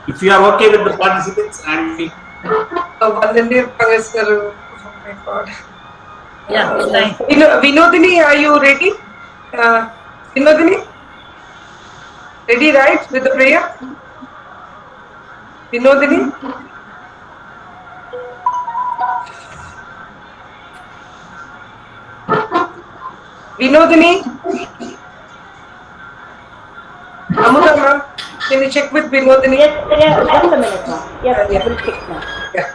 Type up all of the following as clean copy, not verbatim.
If you are okay with the participants and me. Volunteer professor. Oh my God. Yeah, fine. Vinodini, are you ready? Vinodini? Ready, right, with the prayer? Vinodini? Vinodini? Amudha, ma'am, can you check with Vinodini? Yes, just a minute, ma'am. Yes, Yeah. we'll check, ma'am. Yeah.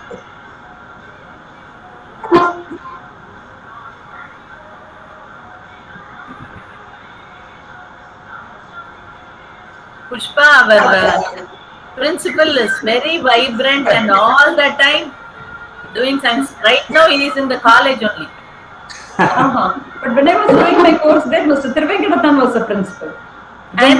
Pushpa, our principal is very vibrant and all the time doing science. Right now, he is in the college only. But when I was doing my course, then Mr. Tirvenkathan was the principal. I am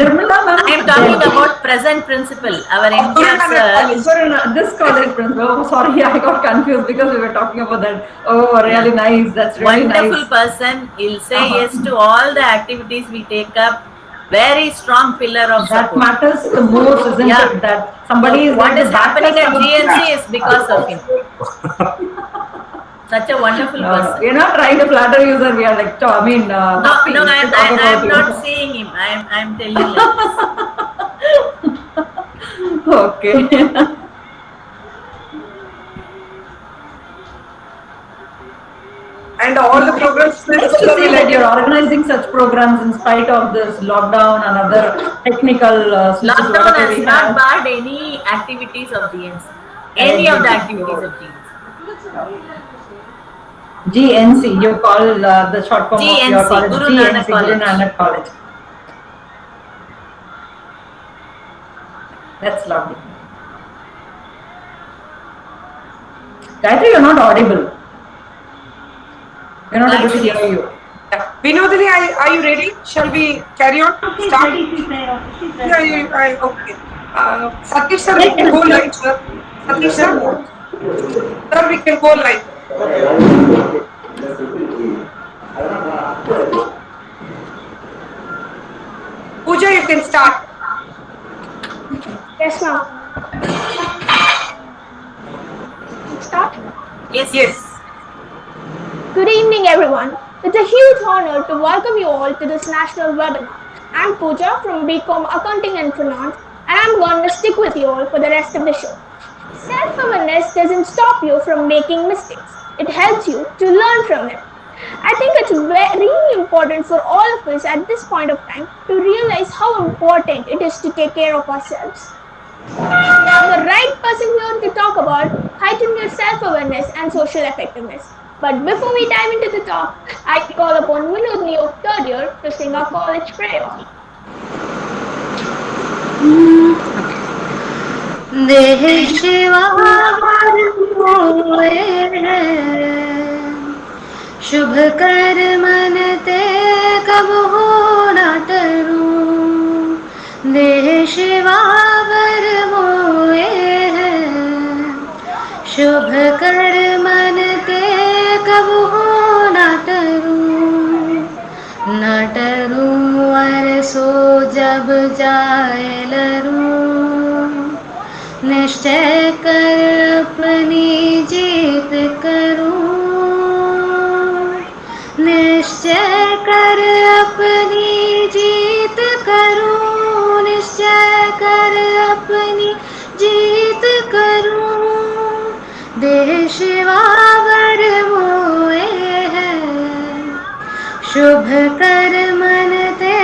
talking about present principal, our India's this college principal. Oh, sorry, I got confused because we were talking about that. Oh, really nice. That's really wonderful nice. person. He'll say yes to all the activities we take up. Very strong pillar of that support. matters the most, isn't it? That somebody is what is happening at somebody. GNC is because of him. Such a wonderful person. We're not trying to flatter you, sir. We are like, I mean, happy no, to talk I about am you. not seeing him. I am telling you. Okay. And all the programs. Nice to see that you're organizing such programs in spite of this lockdown and other technical. Lockdown has not barred any activities of GNC. Any of the activities of GNC. GNC, you call the short form GNC, of your college. Guru GNC, Nanak College. Guru Nanak College. That's lovely. Gayatri, you're not audible. We're not able to hear you. Yeah. Vinodini, are you ready? Shall we carry on? Start? Yeah, okay. Satish sir, we can go live, sir. Satish sir? Sir, we can go live. Pooja, you can start. Yes, ma'am. Start? Yes. Good evening, everyone. It's a huge honor to welcome you all to this national webinar. I'm Pooja from BCom Accounting and Finance, and I'm going to stick with you all for the rest of the show. Self-awareness doesn't stop you from making mistakes. It helps you to learn from them. I think it's very important for all of us at this point of time to realize how important it is to take care of ourselves. I'm the right person here to talk about heighten your self-awareness and social effectiveness. But before we dive into the talk, I call upon Vinodini of 3rd year to sing our college prayer. देह शिवा शुभ कर मन ते कब हो ना तरूं देह शिवा वर मोए शुभ कर मन ते कब हो ना टरूं अर सो जब जाए लरूं निश्चय कर अपनी जीत करूं निश्चय कर अपनी जीत करूं निश्चय कर अपनी जीत करूं देह शिवावर मोए है शुभ कर मन ते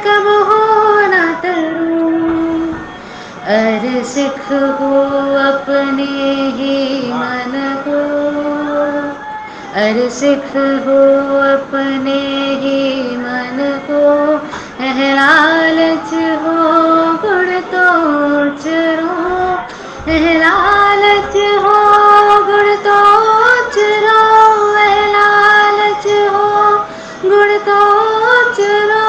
कब हो ना तरूं अर सिख हो अपने ही मन को अर सिख हो अपने ही मन को लालच हो गुण तो चरो लालच हो गुण तो चरो लालच हो गुण तो चरो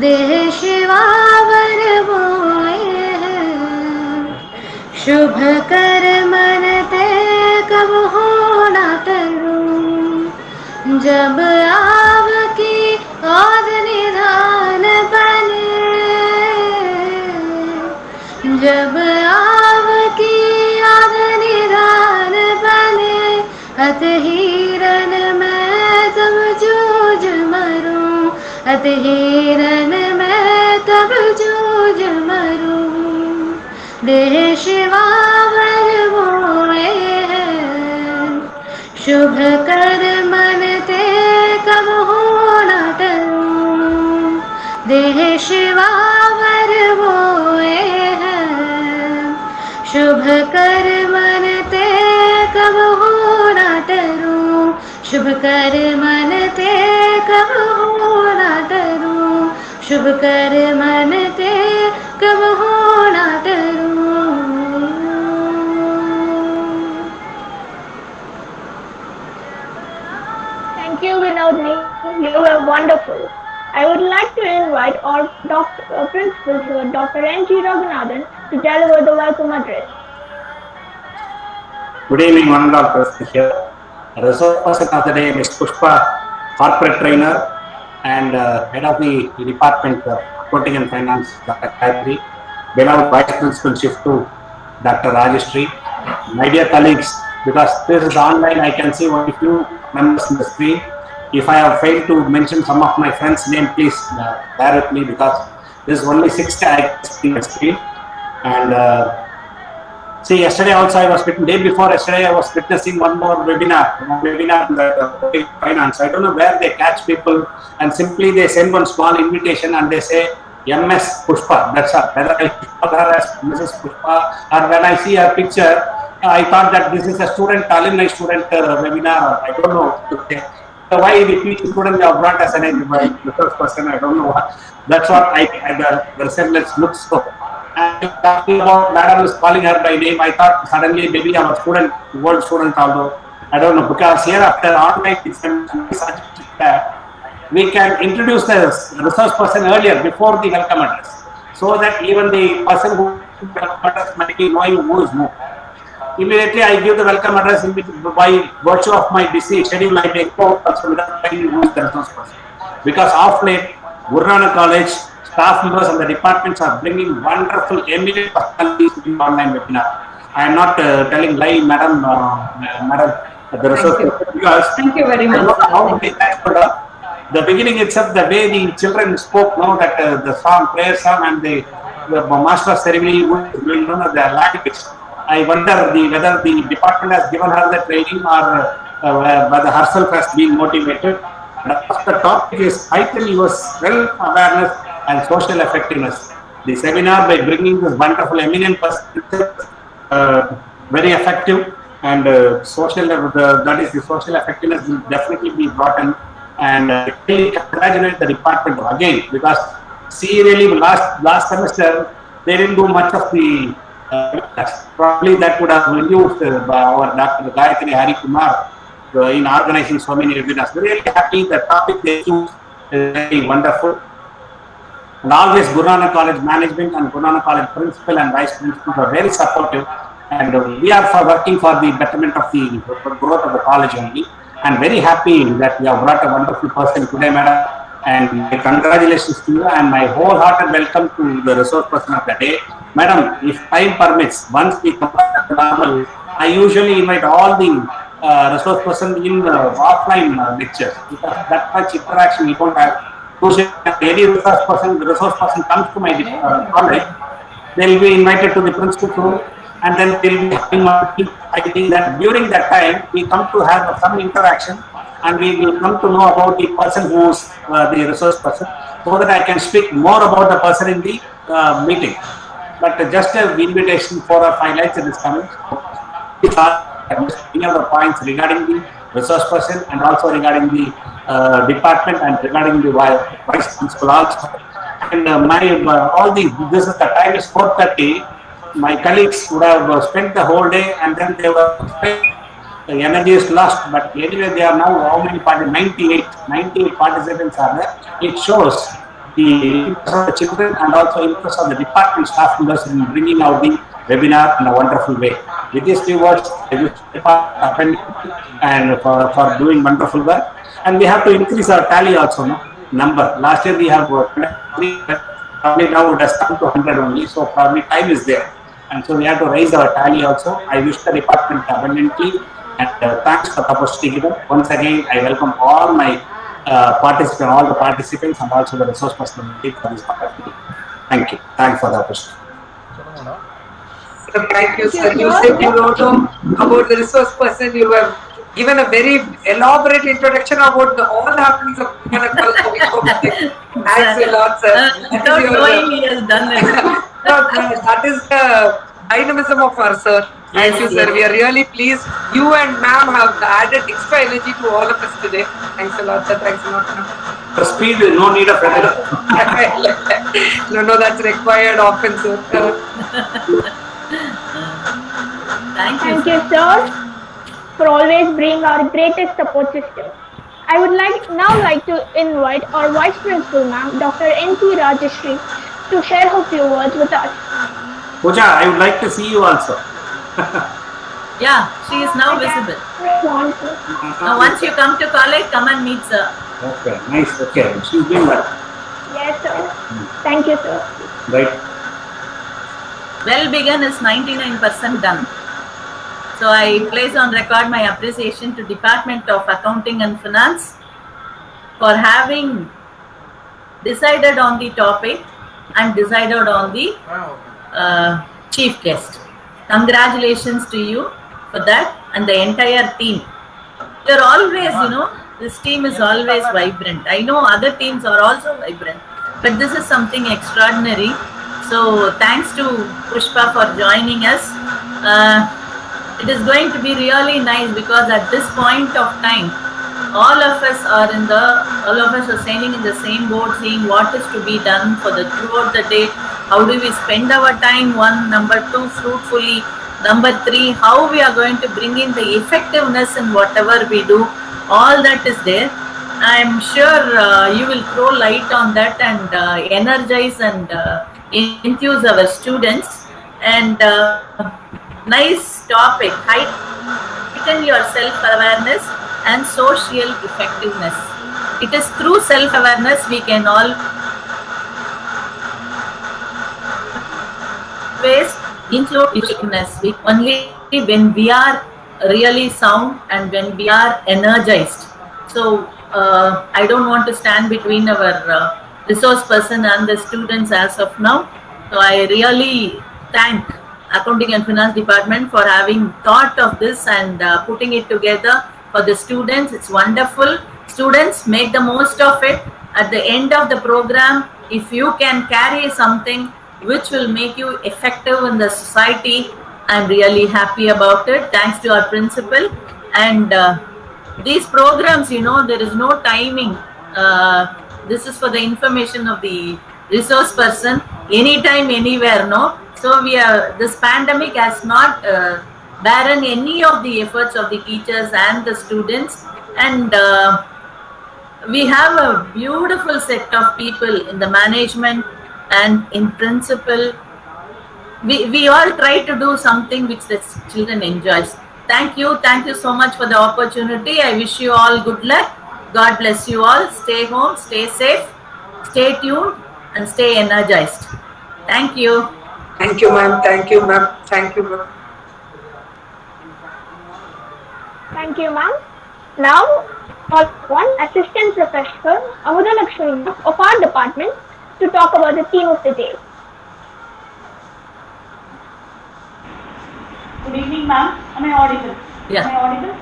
देह शिवावर मोए शुभ कर मन ते कब हो ना तरूं जब आव की औध निधान बने जब आवकी याद निराल बने, अत हिरन मैं तब जूझ मरूं, अत हिरन मैं तब जूझ मरूं। देश वावर मोए हैं, शुभ कर मन ते कब हो न टरूं। देश वावर मोए हैं, शुभ कर मन ते कब हो न टरूं। शुभ कर मन ते कब हो न टरूं। शुभ कर मन ते कब हो न टरूं। Thank you, Vinodni. You were wonderful. I would like to invite our Principal Sir, Dr. N.G. Raghunathan, to deliver the welcome address. Good evening, one and all present here. Resource person of the day, Ms. Pushpa, corporate trainer and head of the department of accounting and finance, Dr. Gayatri. Beloved vice principal shift to Dr. Rajeshri. My dear colleagues, because this is online, I can see only few members in the screen. If I have failed to mention some of my friends' name, please bear with me, because this is only 6th I can see on the screen. And see, yesterday also I was, day before yesterday I was witnessing one more webinar on the finance. I don't know where they catch people, and simply they send one small invitation and they say MS Pushpa. That's all. Whether I call her as Mrs. Pushpa or when I see her picture, I thought that this is a alumni student webinar. I don't know why the student are brought as an resource person. I don't know what. That's what the resemblance looks so. And talking about madam is calling her by name, I thought suddenly maybe our student, world student, although I don't know, because here after online we can introduce the resource person earlier before the welcome address, so that even the person who welcome address might be knowing who is who. Immediately I give the welcome address by virtue of my busy schedule. I take out without telling who is the resource person, because of late Guru Nanak College staff members and the departments are bringing wonderful eminent personalities to the online webinar. I am not telling lie, madam, the resource person, because Thank you very much. the beginning itself, the way the children spoke, now that the song, prayer song, and the master of ceremony will know the language. I wonder whether the department has given her the training, or whether herself has been motivated. The topic is heighten your self-awareness and social effectiveness. The seminar, by bringing this wonderful eminent person, very effective, and social, that is the social effectiveness will definitely be brought in. And really congratulate the department again, because see, really last semester they didn't do much of the probably that would have reduced our Dr. Gayatri Hari Kumar in organizing so many webinars. Really happy the topic they choose is very wonderful. And always Guru Nanak College management and Guru Nanak College principal and vice principal are very supportive, and we are working for the betterment of the growth of the college only. And very happy that we have brought a wonderful person today, madam. And congratulations to you, and my wholehearted welcome to the resource person of the day. Madam, if time permits, once we come back to normal, I usually invite all the resource person in offline lectures, because that much interaction we don't have. Usually, any resource person comes to my college, they will be invited to the principal's room, and then they will be having I think that during that time we come to have some interaction, and we will come to know about the person who is the resource person, so that I can speak more about the person in the meeting. But just an invitation for 5 lines in this coming. Any other points regarding the resource person, and also regarding the department, and regarding the vice principal also. And this is the time is 4:30. My colleagues would have spent the whole day, and then they were the energy is lost. But anyway, they are now how many participants? 98 participants are there. It shows the interest of the children and also interest of the department staff members in bringing out the webinar in a wonderful way. With these few words, I wish the department and for doing wonderful work. And we have to increase our tally also, no? Number. Last year we have Probably now it has come to 100 only, so probably time is there. And so we have to raise our tally also. I wish the department abundantly, and thanks for the opportunity given. Once again, I welcome all my participants, and also the resource person for this opportunity. Thank you. Thanks for the opportunity. So thank you, sir. You said you don't know about the resource person. You have given a very elaborate introduction about all the happenings of Thanks a lot, sir. Without knowing he has done it. That is the dynamism of our sir. Thank you, sir. We are really pleased. You and ma'am have added extra energy to all of us today. Thanks a lot, sir. Thanks a lot, ma'am. For speed, no need of weather. No, that's required often, sir. Thank you. Thank you, sir, for always being our greatest support system. I would like to invite our Vice Principal, ma'am, Dr. N.P. Rajeshri, to share her few words with us. Pooja, I would like to see you also. Yeah, she is now visible. Now, once you come to college, come and meet sir. Okay, nice. Okay, she's doing well. Yes, sir. Thank you, sir. Right. Well begun is 99% done. So I place on record my appreciation to Department of Accounting and Finance for having decided on the topic and decided on the chief guest. Congratulations to you for that and the entire team. You're always, this team is always vibrant. I know other teams are also vibrant, but this is something extraordinary. So thanks to Pushpa for joining us. It is going to be really nice because at this point of time, all of us are sailing in the same boat, seeing what is to be done for throughout the day. How do we spend our time? One, number two, fruitfully. Number three, how we are going to bring in the effectiveness in whatever we do. All that is there. I'm sure you will throw light on that and energize and enthuse our students. And nice topic, heighten your self-awareness and social effectiveness. It is through self-awareness we can always include effectiveness. Only when we are really sound and when we are energized. So I don't want to stand between our resource person and the students as of now. So I really thank Accounting and Finance Department for having thought of this and putting it together for the students. It's wonderful. Students, make the most of it. At the end of the program, if you can carry something which will make you effective in the society, I'm really happy about it. Thanks to our principal. And these programs, there is no timing. This is for the information of the resource person. Anytime, anywhere, no? So this pandemic has not barren any of the efforts of the teachers and the students. And we have a beautiful set of people in the management and in principal. We all try to do something which the children enjoys. Thank you so much for the opportunity. I wish you all good luck. God bless you all. Stay home, stay safe, stay tuned, and stay energized. Thank you. Thank you, ma'am. Thank you, ma'am. Thank you, ma'am. Thank you, ma'am. Now, one Assistant Professor Amudha Lakshmi of our department to talk about the theme of the day. Good evening, ma'am. Am I audible? Yeah. Am I audible?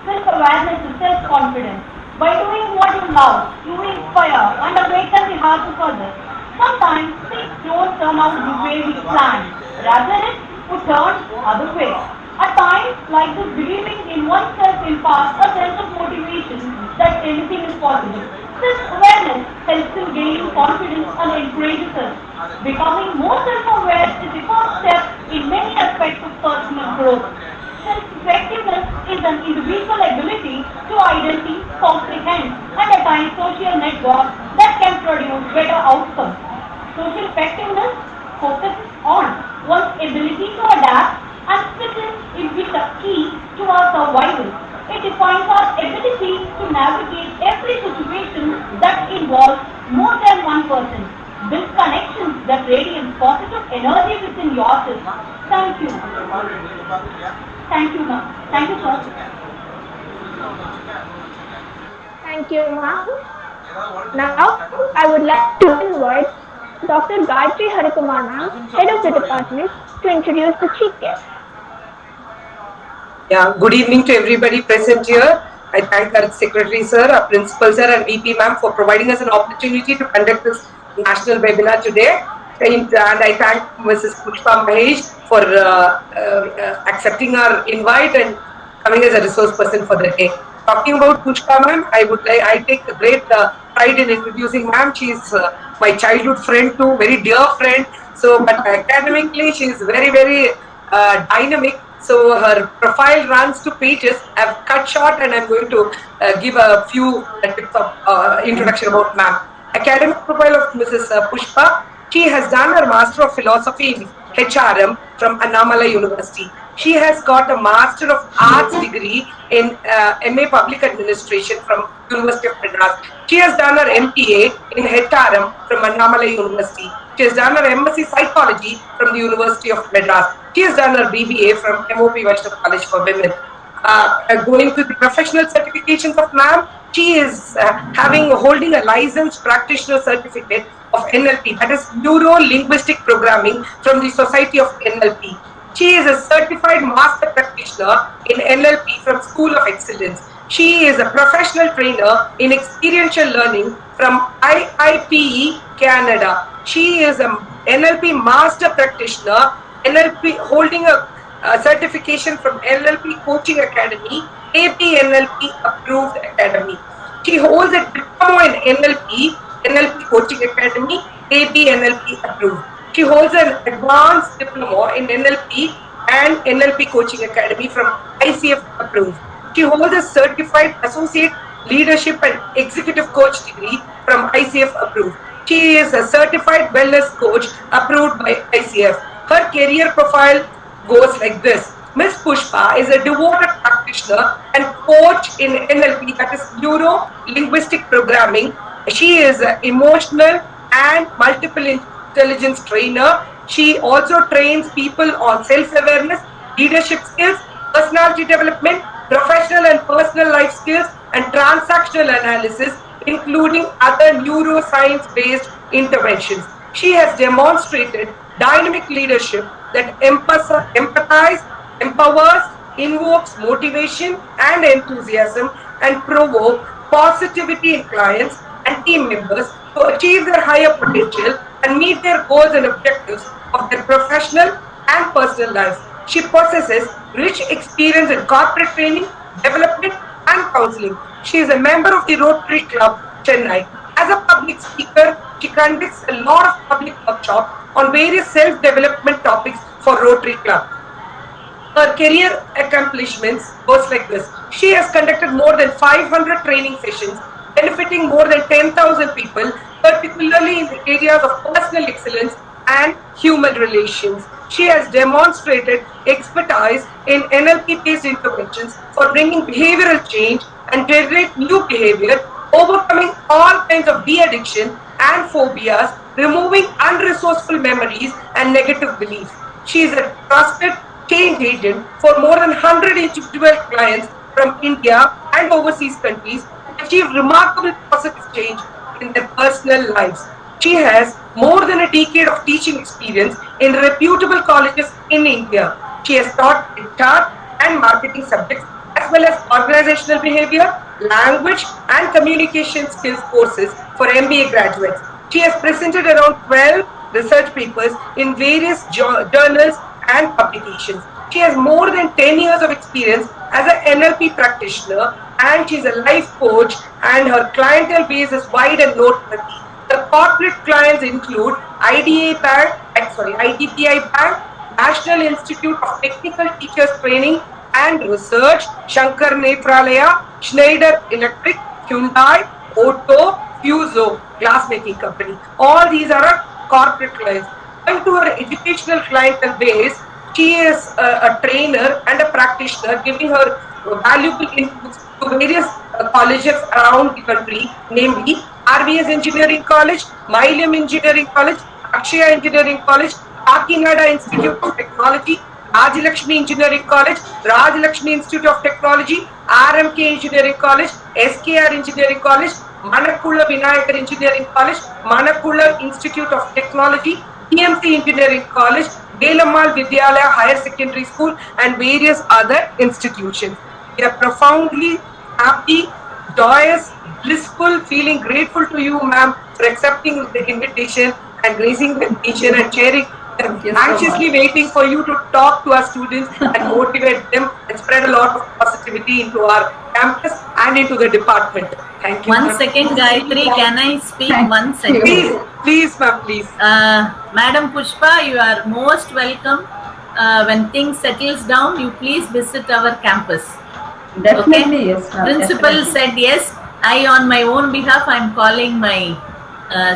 Self-awareness is self-confidence. By doing what you love, you inspire and awaken the hearts of others. Sometimes things don't turn out the way we planned. Rather, it would turn other way. At times like this, believing in oneself imparts a sense of motivation that anything is possible. This awareness helps in gaining confidence and encourages us. Becoming more self-aware is the first step in many aspects of personal growth. Self-effectiveness is an individual ability to identify, comprehend, and attain social networks that can produce better outcomes. Social effectiveness focuses on one's ability to adapt and fit in with the key to our survival. It defines our ability to navigate every situation that involves more than one person. build connections that radiate positive energy within yourself. Thank you. Thank you, ma'am. Thank you, sir. Thank you, ma'am. Now, I would like to invite Dr. Gayatri Harikumar, ma'am, head of the department, to introduce the chief guest. Yeah, good evening to everybody present here. I thank our Secretary Sir, our Principal Sir and VP Ma'am for providing us an opportunity to conduct this national webinar today. And I thank Mrs. Pushpa Mahesh for accepting our invite and coming as a resource person for the day. Talking about Pushpa Ma'am, I take a great pride in introducing Ma'am. She is my childhood friend too, very dear friend. So, but academically she is very, very dynamic. So her profile runs to pages. I've cut short and I'm going to give a few tips of introduction about Ma'am. Academic profile of Mrs. Pushpa. She has done her Master of Philosophy in HRM from Annamalai University. She has got a Master of Arts degree in MA Public Administration from University of Madras. She has done her MPA in HRM from Annamalai University. She has done her MSc Psychology from the University of Madras. She has done her BBA from MOP Vaishnav College for Women. Going to the professional certifications of Ma'am, she is holding a licensed practitioner certificate of NLP, that is Neuro-Linguistic Programming from the Society of NLP. She is a certified master practitioner in NLP from School of Excellence. She is a professional trainer in experiential learning from IIPE Canada. She is an NLP master practitioner, NLP holding a certification from NLP Coaching Academy, APNLP approved academy. She holds a diploma in NLP Coaching Academy, APNLP approved. She holds an advanced diploma in NLP and NLP Coaching Academy from ICF approved. She holds a certified associate leadership and executive coach degree from ICF approved. She is a certified wellness coach approved by ICF. Her career profile goes like this. Ms. Pushpa is a devoted practitioner and coach in NLP, that is Neuro-Linguistic Programming. She is an emotional and multiple intelligence trainer. She also trains people on self-awareness, leadership skills, personality development, professional and personal life skills, and transactional analysis, including other neuroscience-based interventions. She has demonstrated dynamic leadership that empathize, empowers, invokes motivation and enthusiasm, and provoke positivity in clients and team members to achieve their higher potential and meet their goals and objectives of their professional and personal lives. She possesses rich experience in corporate training, development, and counseling. She is a member of the Rotary Club, Chennai. As a public speaker, she conducts a lot of public workshops on various self-development topics for Rotary Club. Her career accomplishments goes like this. She has conducted more than 500 training sessions, benefiting more than 10,000 people, particularly in the areas of personal excellence and human relations. She has demonstrated expertise in NLP-based interventions for bringing behavioral change and generate new behavior, overcoming all kinds of de-addiction and phobias, removing unresourceful memories and negative beliefs. She is a trusted change agent for more than 100 individual clients from India and overseas countries to achieve remarkable positive change in their personal lives. She has more than a decade of teaching experience in reputable colleges in India. She has taught HR and marketing subjects as well as organizational behavior, language and communication skills courses for MBA graduates. She has presented around 12 research papers in various journals and publications. She has more than 10 years of experience as an NLP practitioner, and she is a life coach, and her clientele base is wide and noteworthy. Her corporate clients include IDPI Bank, National Institute of Technical Teachers Training and Research, Shankar Netralaya, Schneider Electric, Hyundai, Otto, Fuso, glassmaking company. All these are her corporate clients. Coming to her educational clientele base, she is a trainer and a practitioner, giving her valuable inputs to various colleges around the country, namely RVS Engineering College, Mylium Engineering College, Akshaya Engineering College, Kakinada Institute of Technology, Rajalakshmi Engineering College, Rajalakshmi Institute of Technology, RMK Engineering College, SKR Engineering College, Manakula Vinayakar Engineering College, Manakula Institute of Technology, TMC Engineering College, Velamal Vidyalaya Higher Secondary School, and various other institutions. We are profoundly happy, joyous, blissful, feeling grateful to you, ma'am, for accepting the invitation and raising the vision and sharing. Thank you so Anxiously much. waiting for you to talk to our students and motivate them and spread a lot of positivity into our campus and into the department. Thank you. One ma'am. second, Gayatri, can I speak? Thank 1 second? Please, please, ma'am, please. Madam Pushpa, you are most welcome. When things settles down, you please visit our campus. Definitely, yes, ma'am. Principal Definitely. said yes. I, on my own behalf, I am calling my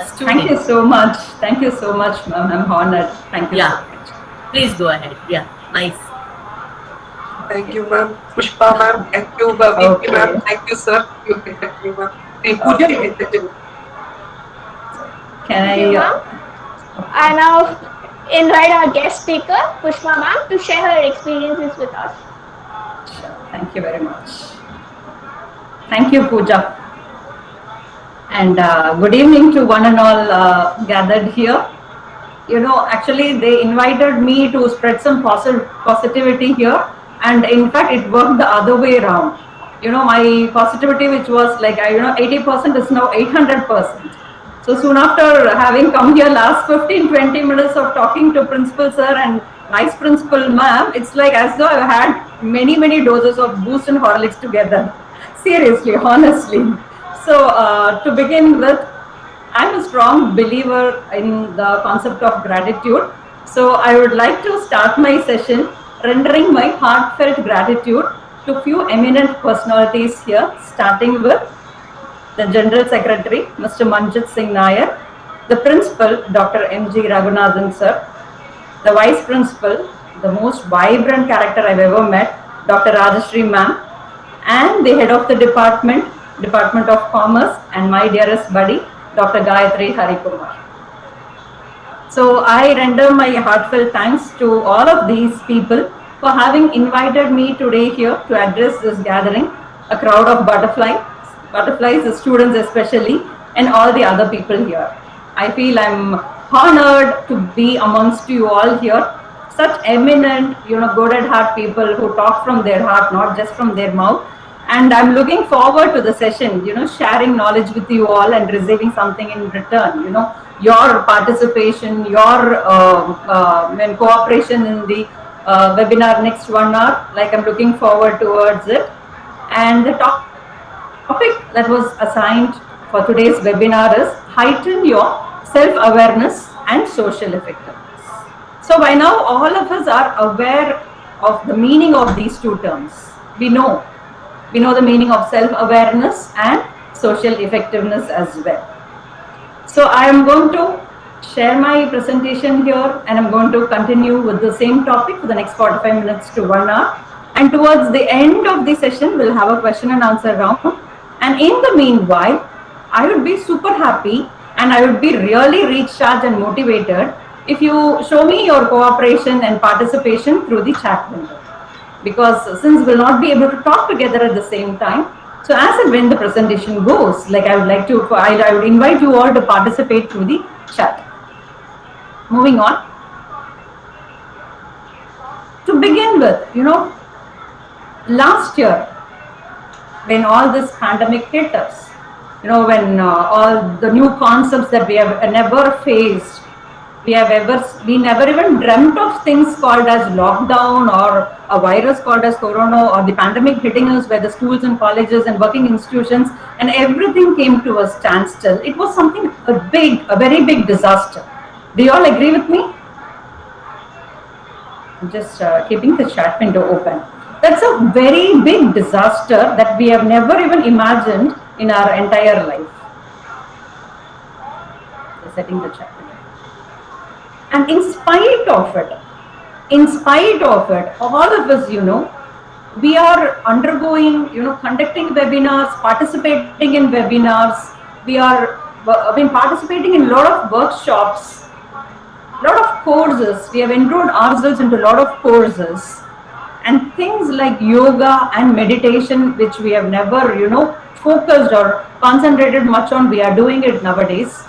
students. Thank you so much. Thank you so much, ma'am. I'm honored. Thank you Yeah. so much. Please go ahead. Yeah, nice. Thank you, ma'am. Pushpa, ma'am. Thank you, Bhaviti, Okay. ma'am. Thank you, sir. Thank you, ma'am. Puja, you can continue. Can Thank you, I? ma'am. I now invite our guest speaker, Pushpa ma'am, to share her experiences with us. Thank you very much. Thank you, Pooja. And good evening to one and all gathered here. You know, actually, they invited me to spread some positivity here, and in fact, it worked the other way around. You know, my positivity, which was like 80%, is now 800%. So soon after having come here, last 15-20 minutes of talking to Principal Sir and Vice Principal Ma'am, it's like as though I've had many doses of Boost and Horlicks together. Seriously, honestly. So to begin with, I'm a strong believer in the concept of gratitude. So I would like to start my session rendering my heartfelt gratitude to few eminent personalities here, starting with the General Secretary, Mr. Manjit Singh Nair, the Principal, Dr. M.G. Raghunathan Sir, the Vice Principal, the most vibrant character I've ever met, Dr. Rajashri Ma'am, and the Head of the Department, Department of Commerce, and my dearest buddy, Dr. Gayatri Harikumar. So I render my heartfelt thanks to all of these people for having invited me today here to address this gathering, a crowd of butterflies, the students especially, and all the other people here. I feel I'm honored to be amongst you all here. Such eminent, good at heart people who talk from their heart, not just from their mouth. And I'm looking forward to the session, sharing knowledge with you all and receiving something in return. Your participation, your cooperation in the webinar next 1 hour, like I'm looking forward towards it. And the topic that was assigned for today's webinar is heighten your self-awareness and social effectiveness. So by now, all of us are aware of the meaning of these two terms. We know the meaning of self-awareness and social effectiveness as well. So I am going to share my presentation here, and I'm going to continue with the same topic for the next 45 minutes to 1 hour. And towards the end of the session, we'll have a question and answer round. And in the meanwhile, I would be super happy and I would be really recharged and motivated if you show me your cooperation and participation through the chat window. Because since we'll not be able to talk together at the same time, so as and when the presentation goes, like I would invite you all to participate through the chat. Moving on. To begin with, last year, when all this pandemic hit us, when all the new concepts that we have never faced, we never even dreamt of things called as lockdown or a virus called as corona or the pandemic hitting us where the schools and colleges and working institutions and everything came to a standstill. It was something, a very big disaster. Do you all agree with me? I'm just keeping the chat window open. That's a very big disaster that we have never even imagined in our entire life. Just setting the chat window. And in spite of it, all of us, we are undergoing, conducting webinars, participating in webinars. We are participating in a lot of workshops, a lot of courses. We have enrolled ourselves into a lot of courses, and things like yoga and meditation, which we have never, focused or concentrated much on, we are doing it nowadays.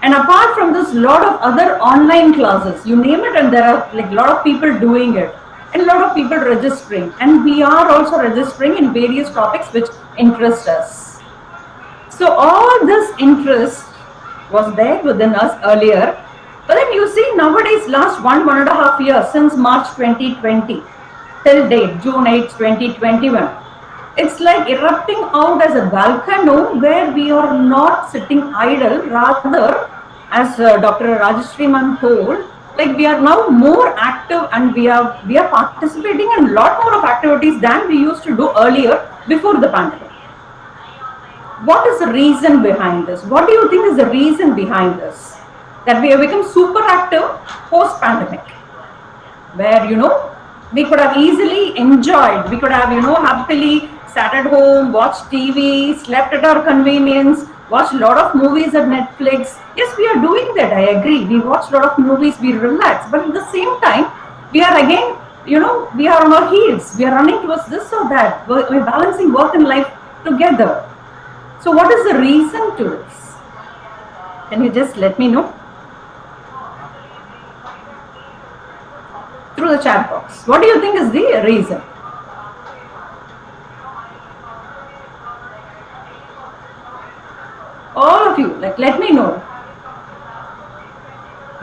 And apart from this, a lot of other online classes, you name it, and there are like a lot of people doing it, and a lot of people registering, and we are also registering in various topics which interest us. So all this interest was there within us earlier, but then you see nowadays, last 1.5 years, since March 2020 till date, June 8, 2021, it's like erupting out as a volcano where we are not sitting idle, rather, as Dr. Rajeshri ma'am told, like we are now more active, and we are participating in a lot more of activities than we used to do earlier before the pandemic. What is the reason behind this? What do you think is the reason behind this? That we have become super active post-pandemic, where, we could have easily enjoyed, we could have, happily sat at home, watched TV, slept at our convenience, watched a lot of movies at Netflix. Yes, we are doing that, I agree. We watch a lot of movies, we relax, but at the same time, we are again, we are on our heels. We are running towards this or that. We're balancing work and life together. So what is the reason to this? Can you just let me know? Through the chat box. What do you think is the reason? All of you, like, let me know.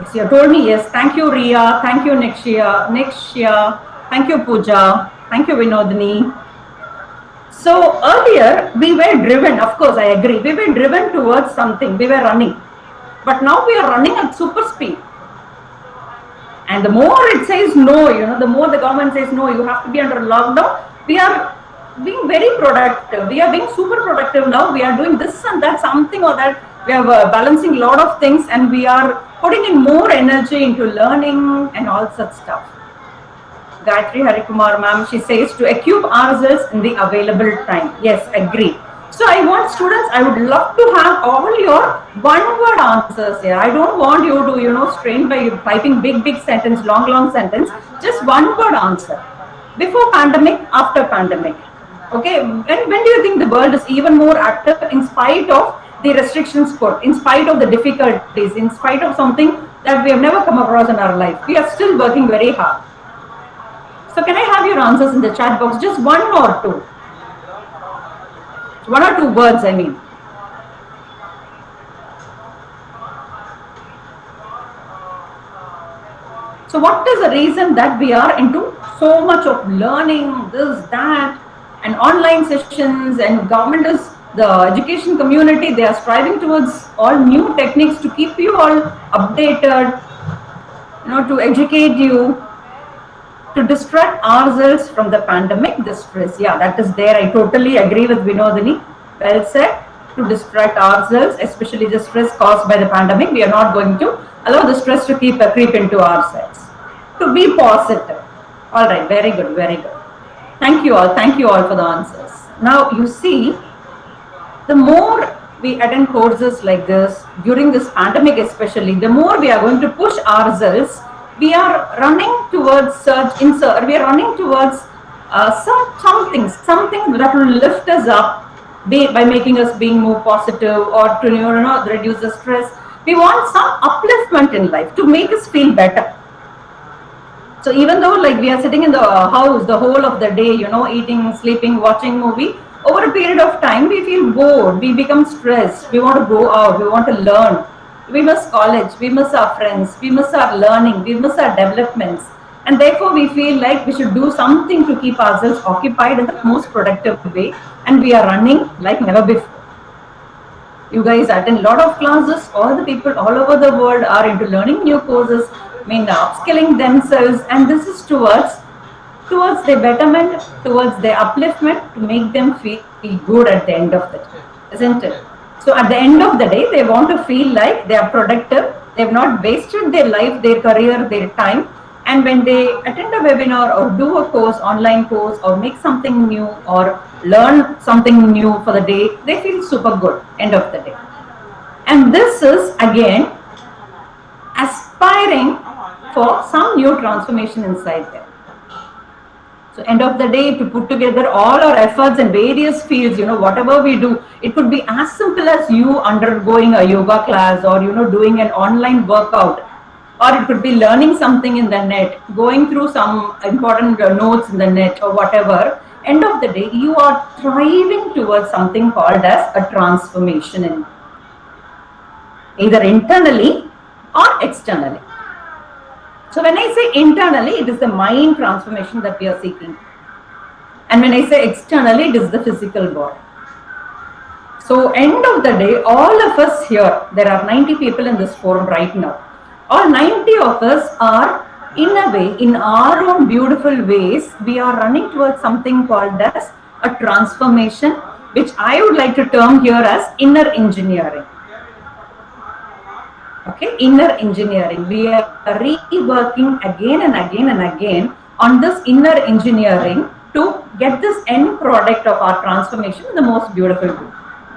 Yes, you have told me yes. Thank you, Ria. Thank you, Nikshya. Thank you, Pooja. Thank you, Vinodini. So earlier we were driven, of course, I agree. We were driven towards something. We were running. But now we are running at super speed. And the more it says no, the more the government says no, you have to be under lockdown. We are being very productive. We are being super productive now. We are doing this and that, something or that. We are balancing a lot of things, and we are putting in more energy into learning and all such stuff. Gayatri Harikumar ma'am, she says to equip ourselves in the available time. Yes, agree. So I want students, I would love to have all your one-word answers here. I don't want you to, strain by typing big sentence, long sentence. Just one-word answer. Before pandemic, after pandemic. Okay, when do you think the world is even more active in spite of the restrictions put, in spite of the difficulties, in spite of something that we have never come across in our life? We are still working very hard. So can I have your answers in the chat box? Just one or two. One or two words, I mean. So what is the reason that we are into so much of learning, this, that, and online sessions, and government is, the education community, they are striving towards all new techniques to keep you all updated, to educate you, to distract ourselves from the pandemic, the stress. Yeah, that is there. I totally agree with Vinodini. Well said. To distract ourselves, especially the stress caused by the pandemic, we are not going to allow the stress to creep into ourselves. To be positive. All right, very good, very good. Thank you all for the answers. Now you see, the more we attend courses like this, during this pandemic especially, the more we are going to push ourselves. We are running towards we are running towards something that will lift us up by making us being more positive, or to reduce the stress. We want some upliftment in life to make us feel better. So even though like we are sitting in the house the whole of the day, eating, sleeping, watching movie, over a period of time we feel bored, we become stressed, we want to go out, we want to learn. We miss college, we miss our friends, we miss our learning, we miss our developments. And therefore we feel like we should do something to keep ourselves occupied in the most productive way. And we are running like never before. You guys attend a lot of classes. All the people all over the world are into learning new courses, upskilling themselves. And this is towards their betterment, towards their upliftment, to make them feel good at the end of the day, isn't it? So at the end of the day, they want to feel like they are productive. They have not wasted their life, their career, their time And when they attend a webinar or do a course, online course, or make something new or learn something new for the day, they feel super good end of the day. And this is again aspiring for some new transformation inside them. So end of the day, to put together all our efforts in various fields, whatever we do, it could be as simple as you undergoing a yoga class or, doing an online workout, or it could be learning something in the net, going through some important notes in the net or whatever. End of the day, you are striving towards something called as a transformation in either internally or externally. So when I say internally, it is the mind transformation that we are seeking. And when I say externally, it is the physical body. So end of the day, all of us here, there are 90 people in this forum right now. All 90 of us are, in a way, in our own beautiful ways, we are running towards something called as a transformation, which I would like to term here as inner engineering. Okay, inner engineering. We are reworking again and again and again on this inner engineering to get this end product of our transformation in the most beautiful way.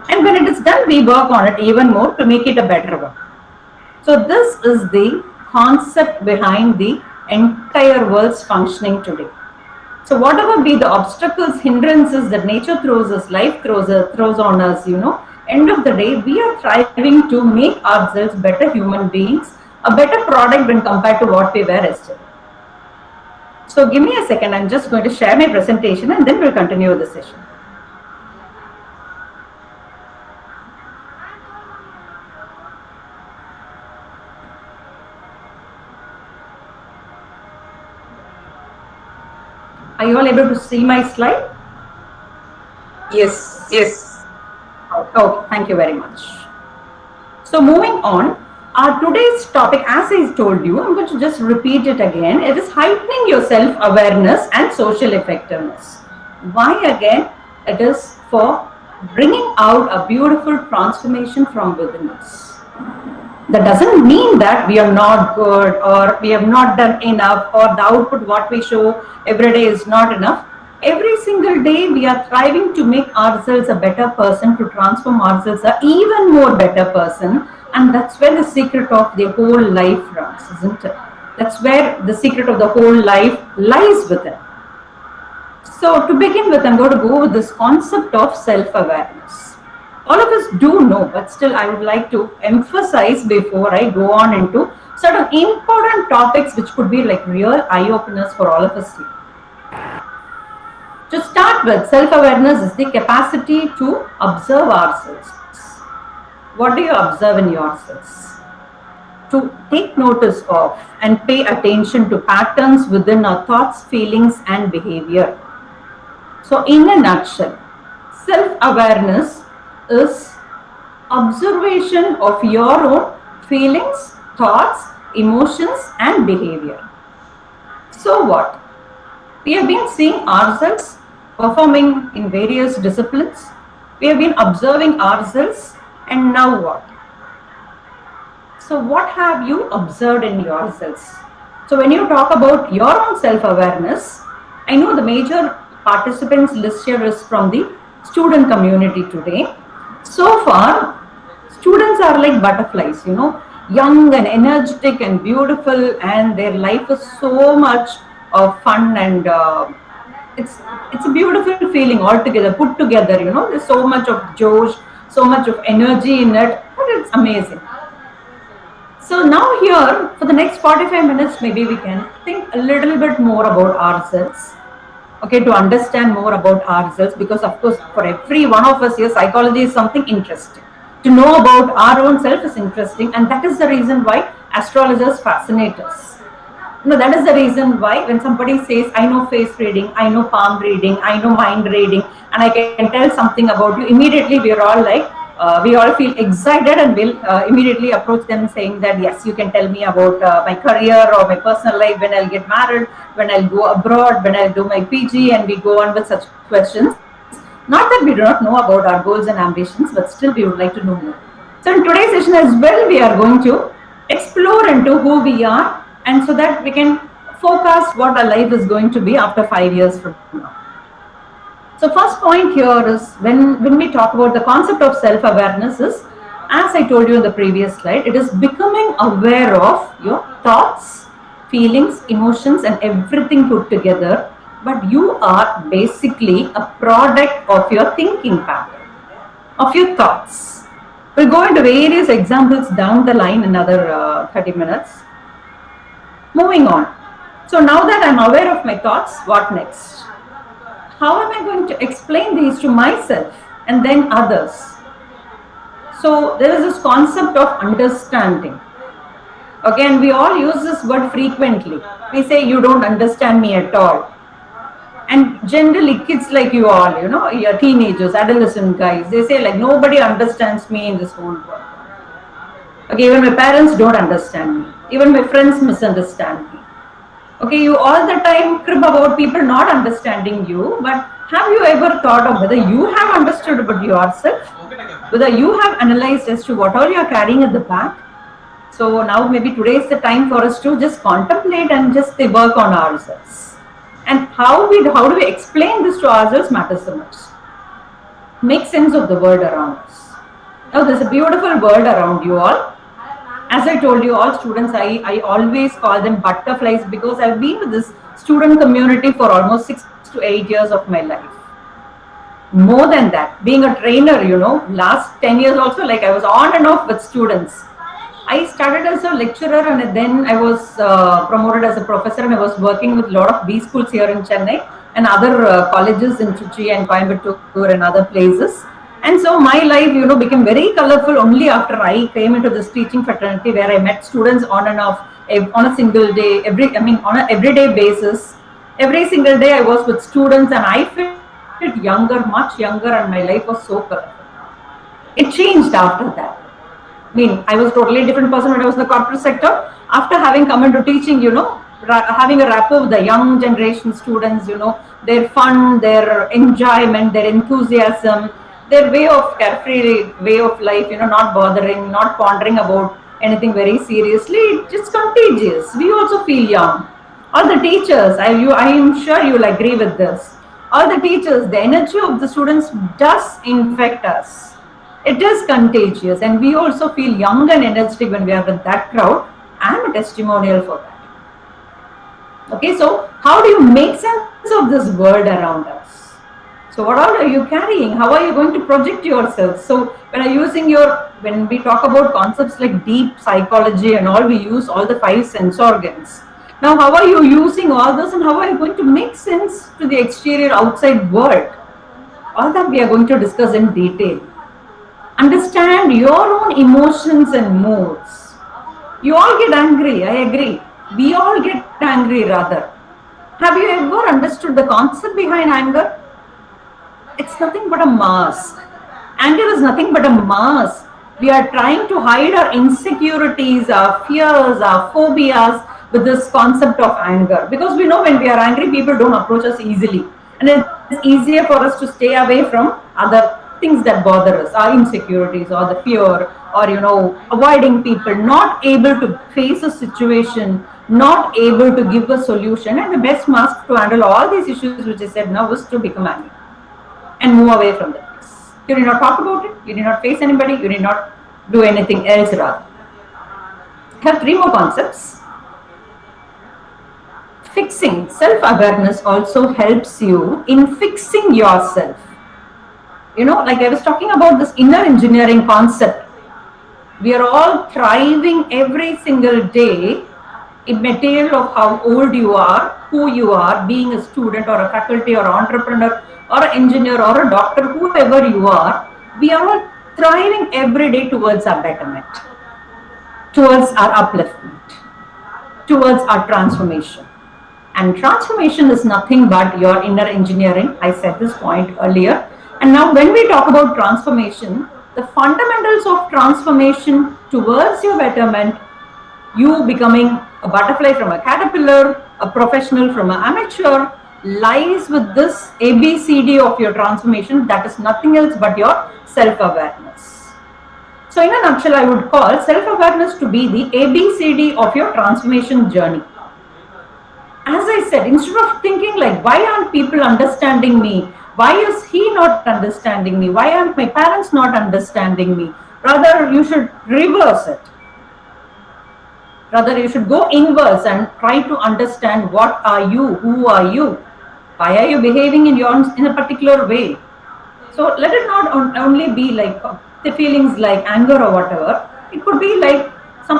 And when it is done, we work on it even more to make it a better one. So this is the concept behind the entire world's functioning today. So whatever be the obstacles, hindrances that nature throws us, life throws on us, end of the day, we are striving to make ourselves better human beings, a better product when compared to what we were yesterday. So give me a second, I'm just going to share my presentation and then we'll continue the session. Are you all able to see my slide? Yes, yes. Okay, thank you very much. So moving on, our today's topic, as I told you, I'm going to just repeat it again. It is heightening your self-awareness and social effectiveness. Why again? It is for bringing out a beautiful transformation from within us. That doesn't mean that we are not good or we have not done enough or the output what we show every day is not enough. Every single day we are striving to make ourselves a better person, to transform ourselves an even more better person, and that's where the secret of the whole life runs, isn't it? That's where the secret of the whole life lies within. So to begin with, I'm going to go with this concept of self-awareness. All of us do know, but still I would like to emphasize before I go on into certain important topics which could be like real eye-openers for all of us here. To start with, self-awareness is the capacity to observe ourselves. What do you observe in yourselves? To take notice of and pay attention to patterns within our thoughts, feelings, and behavior. So in a nutshell, self-awareness is observation of your own feelings, thoughts, emotions, and behavior. So what? We have been seeing ourselves performing in various disciplines. We have been observing ourselves, and now what? So what have you observed in yourselves? So when you talk about your own self-awareness, I know the major participants list here is from the student community today. So far, students are like butterflies, young and energetic and beautiful, and their life is so much of fun, and it's a beautiful feeling altogether, put together, there's so much of josh, so much of energy in it, but it's amazing. So now here, for the next 45 minutes, maybe we can think a little bit more about ourselves, okay, to understand more about ourselves, because of course, for every one of us here, psychology is something interesting. To know about our own self is interesting, and that is the reason why astrologers fascinate us. That is the reason why when somebody says, I know face reading, I know palm reading, I know mind reading, and I can tell something about you, immediately we are all like, we all feel excited and will immediately approach them saying that, yes, you can tell me about my career or my personal life, when I'll get married, when I'll go abroad, when I'll do my PG, and we go on with such questions. Not that we do not know about our goals and ambitions, but still we would like to know more. So in today's session as well, we are going to explore into who we are, and so that we can forecast what our life is going to be after 5 years from now. So first point here is when we talk about the concept of self-awareness is, as I told you in the previous slide, it is becoming aware of your thoughts, feelings, emotions and everything put together. But you are basically a product of your thinking pattern, of your thoughts. We'll go into various examples down the line in another 30 minutes. Moving on. So now that I'm aware of my thoughts, what next? How am I going to explain these to myself and then others? So there is this concept of understanding. Again, we all use this word frequently. We say, you don't understand me at all. And generally kids like you all, you know, you're teenagers, adolescent guys, they say like, nobody understands me in this whole world. Okay, even my parents don't understand me. Even my friends misunderstand me. Okay, you all the time crib about people not understanding you, but have you ever thought of whether you have understood about yourself? Whether you have analyzed as to what all you are carrying at the back? So now maybe today is the time for us to just contemplate and just work on ourselves. And how do we explain this to ourselves matters the most. Make sense of the world around us. Now there's a beautiful world around you all. As I told you, all students, I always call them butterflies because I've been with this student community for almost 6 to 8 years of my life. More than that, being a trainer, you know, last 10 years also, like I was on and off with students. I started as a lecturer and then I was promoted as a professor, and I was working with a lot of B schools here in Chennai and other colleges in Trichy and Coimbatore and other places. And so my life, you know, became very colorful only after I came into this teaching fraternity, where I met students on and off on a single day, on an everyday basis. Every single day I was with students and I felt younger, much younger, and my life was so colorful. It changed after that. I mean, I was a totally different person when I was in the corporate sector. After having come into teaching, you know, having a rapport with the young generation students, you know, their fun, their enjoyment, their enthusiasm, their carefree way of life, you know, not bothering, not pondering about anything very seriously, it's contagious. We also feel young. All the teachers, I am sure you'll agree with this. All the teachers, the energy of the students does infect us. It is contagious, and we also feel young and energetic when we are with that crowd. I am a testimonial for that. Okay, so how do you make sense of this world around us? So what all are you carrying? How are you going to project yourself? So when we talk about concepts like deep psychology and all, we use all the 5 sense organs. Now, how are you using all this, and how are you going to make sense to the exterior outside world? All that we are going to discuss in detail. Understand your own emotions and moods. You all get angry, I agree. We all get angry rather. Have you ever understood the concept behind anger? It's nothing but a mask. Anger is nothing but a mask. We are trying to hide our insecurities, our fears, our phobias with this concept of anger. Because we know when we are angry, people don't approach us easily. And it's easier for us to stay away from other things that bother us, our insecurities or the fear, or, you know, avoiding people, not able to face a situation, not able to give a solution. And the best mask to handle all these issues which I said now is to become angry and move away from that place. You need not talk about it, you need not face anybody, you need not do anything else rather. I have 3 more concepts. Fixing. Self-awareness also helps you in fixing yourself. You know, like I was talking about this inner engineering concept. We are all thriving every single day immaterial of how old you are, who you are, being a student or a faculty or entrepreneur or an engineer or a doctor, whoever you are, we are all thriving every day towards our betterment, towards our upliftment, towards our transformation. And transformation is nothing but your inner engineering. I said this point earlier. And now when we talk about transformation, the fundamentals of transformation towards your betterment, you becoming a butterfly from a caterpillar, a professional from an amateur, lies with this ABCD of your transformation, that is nothing else but your self-awareness. So in a nutshell, I would call self-awareness to be the ABCD of your transformation journey. as I said, instead of thinking like, why aren't people understanding me? Why is he not understanding me? Why aren't my parents not understanding me? Rather, you should reverse it. Rather, you should go inwards and try to understand what are you, who are you, why are you behaving in a particular way. So let it not only be like the feelings like anger or whatever. It could be like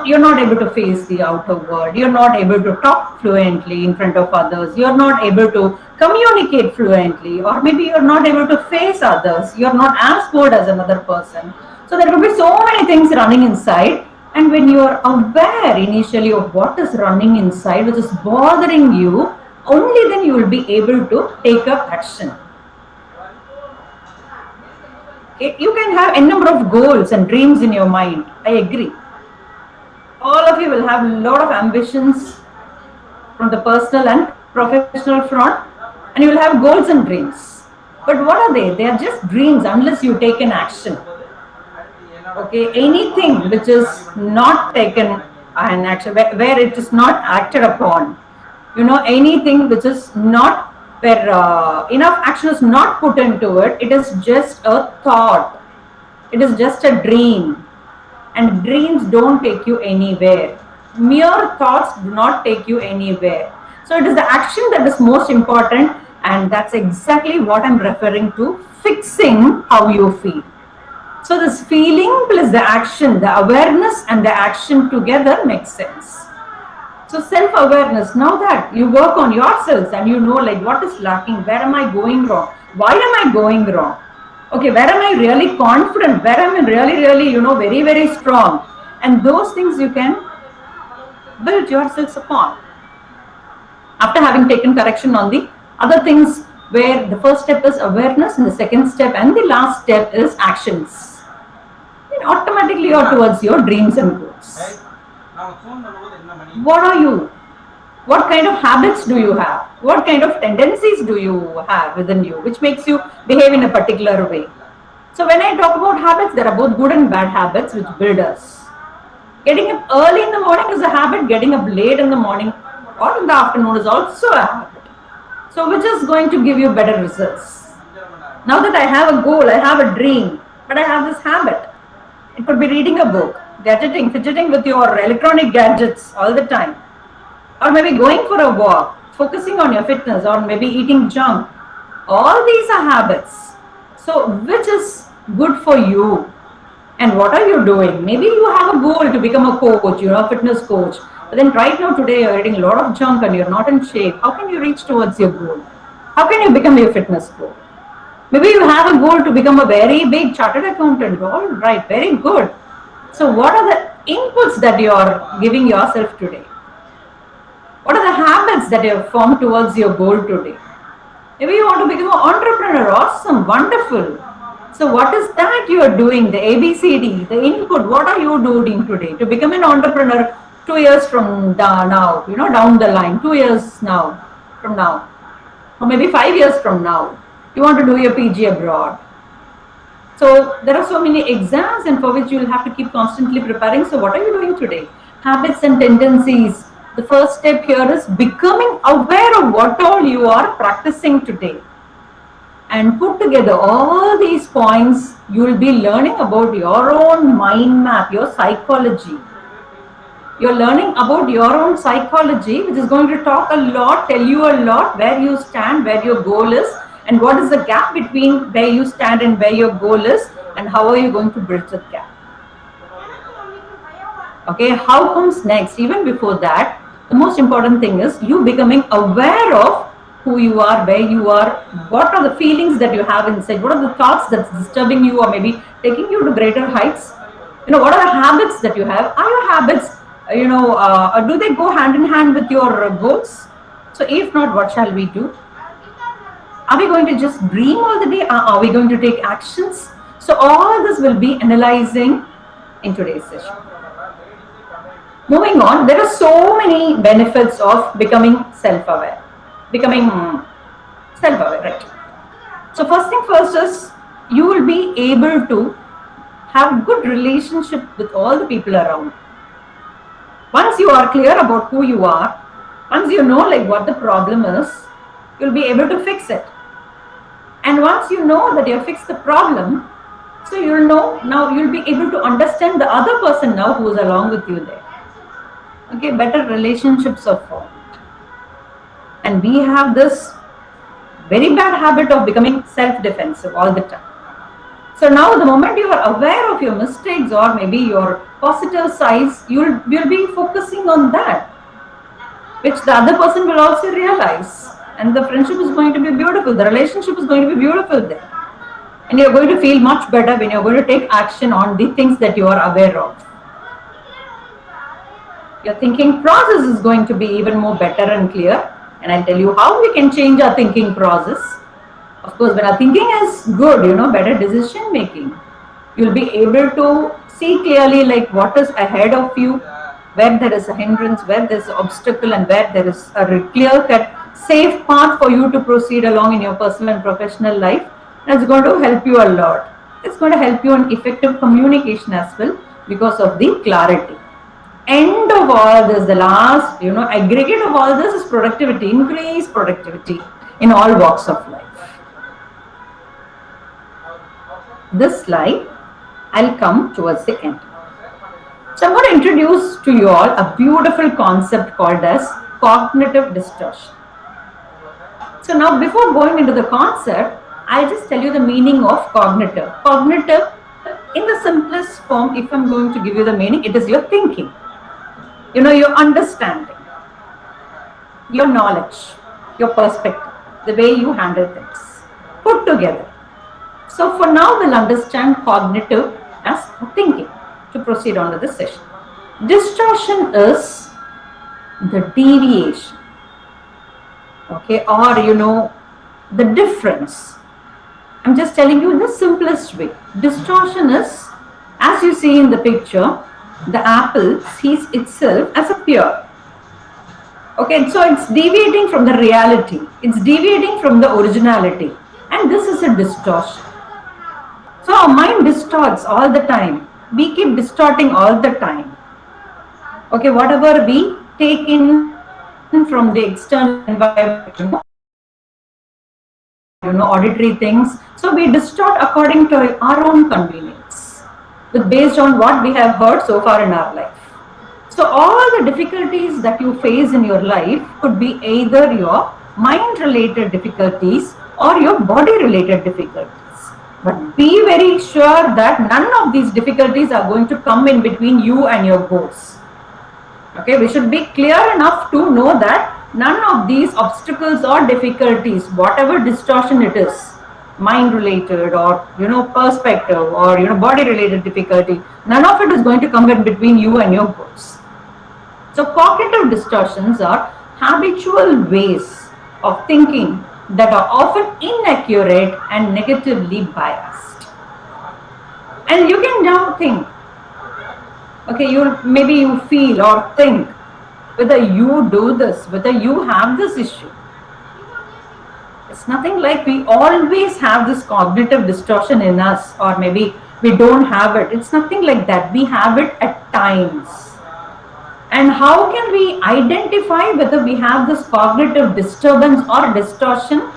you're not able to face the outer world, you're not able to talk fluently in front of others, you're not able to communicate fluently, or maybe you're not able to face others, you're not as good as another person. So there could be so many things running inside, and when you're aware initially of what is running inside, which is bothering you, only then you will be able to take up action. Okay? You can have a number of goals and dreams in your mind, I agree. All of you will have a lot of ambitions from the personal and professional front, and you will have goals and dreams. But what are they? They are just dreams unless you take an action. Okay, anything which is not taken an action, where it is not acted upon, anything which is not, where enough action is not put into it, it is just a thought, it is just a dream. And dreams don't take you anywhere. Mere thoughts do not take you anywhere. So it is the action that is most important, and that's exactly what I'm referring to, fixing how you feel. So this feeling plus the action, the awareness and the action together makes sense. So self-awareness, now that you work on yourselves and you know like what is lacking, where am I going wrong? Why am I going wrong? Okay, where am I really confident? Where am I really, very, very strong? And those things you can build yourselves upon. After having taken correction on the other things, where the first step is awareness, and the second step and the last step is actions. Then automatically you're towards your dreams and goals. What are you? What kind of habits do you have? What kind of tendencies do you have within you, which makes you behave in a particular way? So when I talk about habits, there are both good and bad habits which build us. Getting up early in the morning is a habit. Getting up late in the morning or in the afternoon is also a habit. So which is going to give you better results? Now that I have a goal, I have a dream, but I have this habit. It could be reading a book, fidgeting with your electronic gadgets all the time. Or maybe going for a walk, focusing on your fitness, or maybe eating junk. All these are habits. So which is good for you? And what are you doing? Maybe you have a goal to become a coach, a fitness coach. But then right now today you're eating a lot of junk and you're not in shape. How can you reach towards your goal? How can you become your fitness coach? Maybe you have a goal to become a very big chartered accountant. All right, very good. So what are the inputs that you are giving yourself today? What are the habits that you have formed towards your goal today? Maybe you want to become an entrepreneur. Awesome, wonderful. So what is that you are doing? The ABCD, the input. What are you doing today to become an entrepreneur 2 years from now? Down the line, 2 years from now, or maybe 5 years from now. You want to do your PG abroad. So there are so many exams, and for which you will have to keep constantly preparing. So what are you doing today? Habits and tendencies. The first step here is becoming aware of what all you are practicing today. And put together all these points, you will be learning about your own mind map, your psychology. You're learning about your own psychology, which is going to talk a lot, tell you a lot where you stand, where your goal is, and what is the gap between where you stand and where your goal is, and how are you going to bridge that gap. Okay, how comes next? Even before that, the most important thing is you becoming aware of who you are, where you are, what are the feelings that you have inside, what are the thoughts that's disturbing you or maybe taking you to greater heights. What are the habits that you have? Are your habits, do they go hand in hand with your goals? So if not, what shall we do? Are we going to just dream all the day? Are we going to take actions? So all this will be analyzing in today's session. Moving on, there are so many benefits of becoming self-aware. Right? So first thing first is you will be able to have good relationship with all the people around. Once you are clear about who you are, Once you know like what the problem is, you'll be able to fix it. And once you know that you have fixed the problem, so you'll know, now you'll be able to understand the other person now who is along with you there. Okay, better relationships are formed. And we have this very bad habit of becoming self-defensive all the time. So now the moment you are aware of your mistakes or maybe your positive sides, you'll be focusing on that, which the other person will also realize. And the friendship is going to be beautiful. The relationship is going to be beautiful there. And you're going to feel much better when you're going to take action on the things that you are aware of. Your thinking process is going to be even more better and clear. And I'll tell you how we can change our thinking process. Of course, when our thinking is good, better decision making, you'll be able to see clearly like what is ahead of you, where there is a hindrance, where there is an obstacle, and where there is a clear-cut, safe path for you to proceed along in your personal and professional life. And it's going to help you a lot. It's going to help you in effective communication as well because of the clarity. End of all this, the last, aggregate of all this is productivity, increase productivity in all walks of life. This slide, I'll come towards the end. So I'm going to introduce to you all a beautiful concept called as cognitive distortion. So now before going into the concept, I'll just tell you the meaning of cognitive. Cognitive, in the simplest form, if I'm going to give you the meaning, it is your thinking. Your understanding, your knowledge, your perspective, the way you handle things, put together. So for now, we'll understand cognitive as thinking to proceed on to this session. Distortion is the deviation, okay, or the difference. I'm just telling you in the simplest way. Distortion is, as you see in the picture, the apple sees itself as a pear. Okay, so it's deviating from the reality. It's deviating from the originality. And this is a distortion. So our mind distorts all the time. We keep distorting all the time. Okay, whatever we take in from the external environment, auditory things. So we distort according to our own convenience, based on what we have heard so far in our life. So all the difficulties that you face in your life could be either your mind-related difficulties or your body-related difficulties. But be very sure that none of these difficulties are going to come in between you and your goals. Okay, we should be clear enough to know that none of these obstacles or difficulties, whatever distortion it is, mind-related or perspective or body-related difficulty, none of it is going to come in between you and your goals. So cognitive distortions are habitual ways of thinking that are often inaccurate and negatively biased. And you can now think, okay, maybe you feel or think whether you do this, whether you have this issue. It's nothing like we always have this cognitive distortion in us, or maybe we don't have it. It's nothing like that. We have it at times. And how can we identify whether we have this cognitive disturbance or distortion?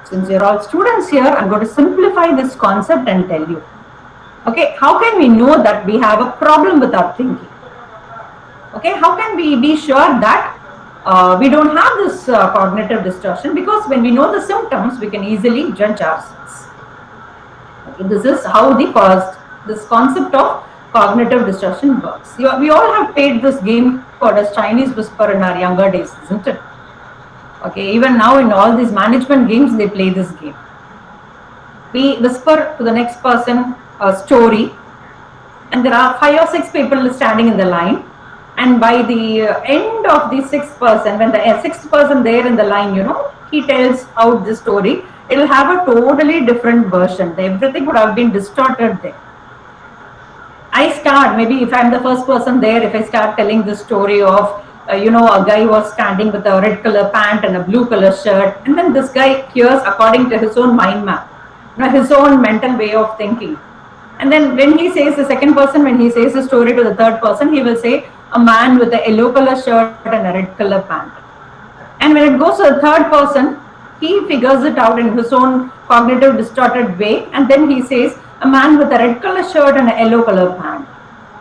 Since you're all students here, I'm going to simplify this concept and tell you. Okay, how can we know that we have a problem with our thinking? Okay, how can we be sure that we don't have this cognitive distortion? Because when we know the symptoms, we can easily judge ourselves. Okay, this is how this concept of cognitive distortion works. We all have played this game called as Chinese Whisper in our younger days, isn't it? Okay, even now in all these management games, they play this game. We whisper to the next person a story, and there are 5 or 6 people standing in the line. And by the end of the 6th person, when the 6th person there in the line, he tells out the story, it will have a totally different version. Everything would have been distorted there. I start, maybe if I'm the first person there, if I start telling the story of, a guy was standing with a red color pant and a blue color shirt, and then this guy hears according to his own mind map, his own mental way of thinking. And then when he says, the second person, when he says the story to the third person, he will say, a man with a yellow color shirt and a red color pant. And when it goes to the third person, he figures it out in his own cognitive distorted way, and then he says, a man with a red color shirt and a yellow color pant.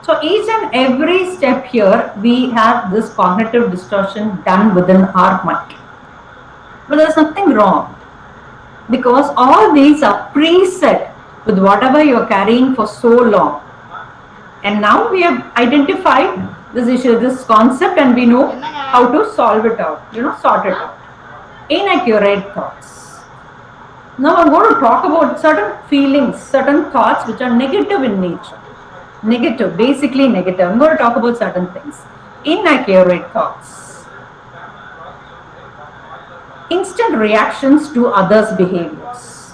So each and every step here, we have this cognitive distortion done within our mind. But there's nothing wrong, because all these are preset with whatever you're carrying for so long. And now we have identified this issue, this concept, and we know how to solve it out, sort it out. Inaccurate thoughts. Now I'm going to talk about certain feelings, certain thoughts which are negative in nature. Negative, basically negative. I'm going to talk about certain things. Inaccurate thoughts. Instant reactions to others' behaviors.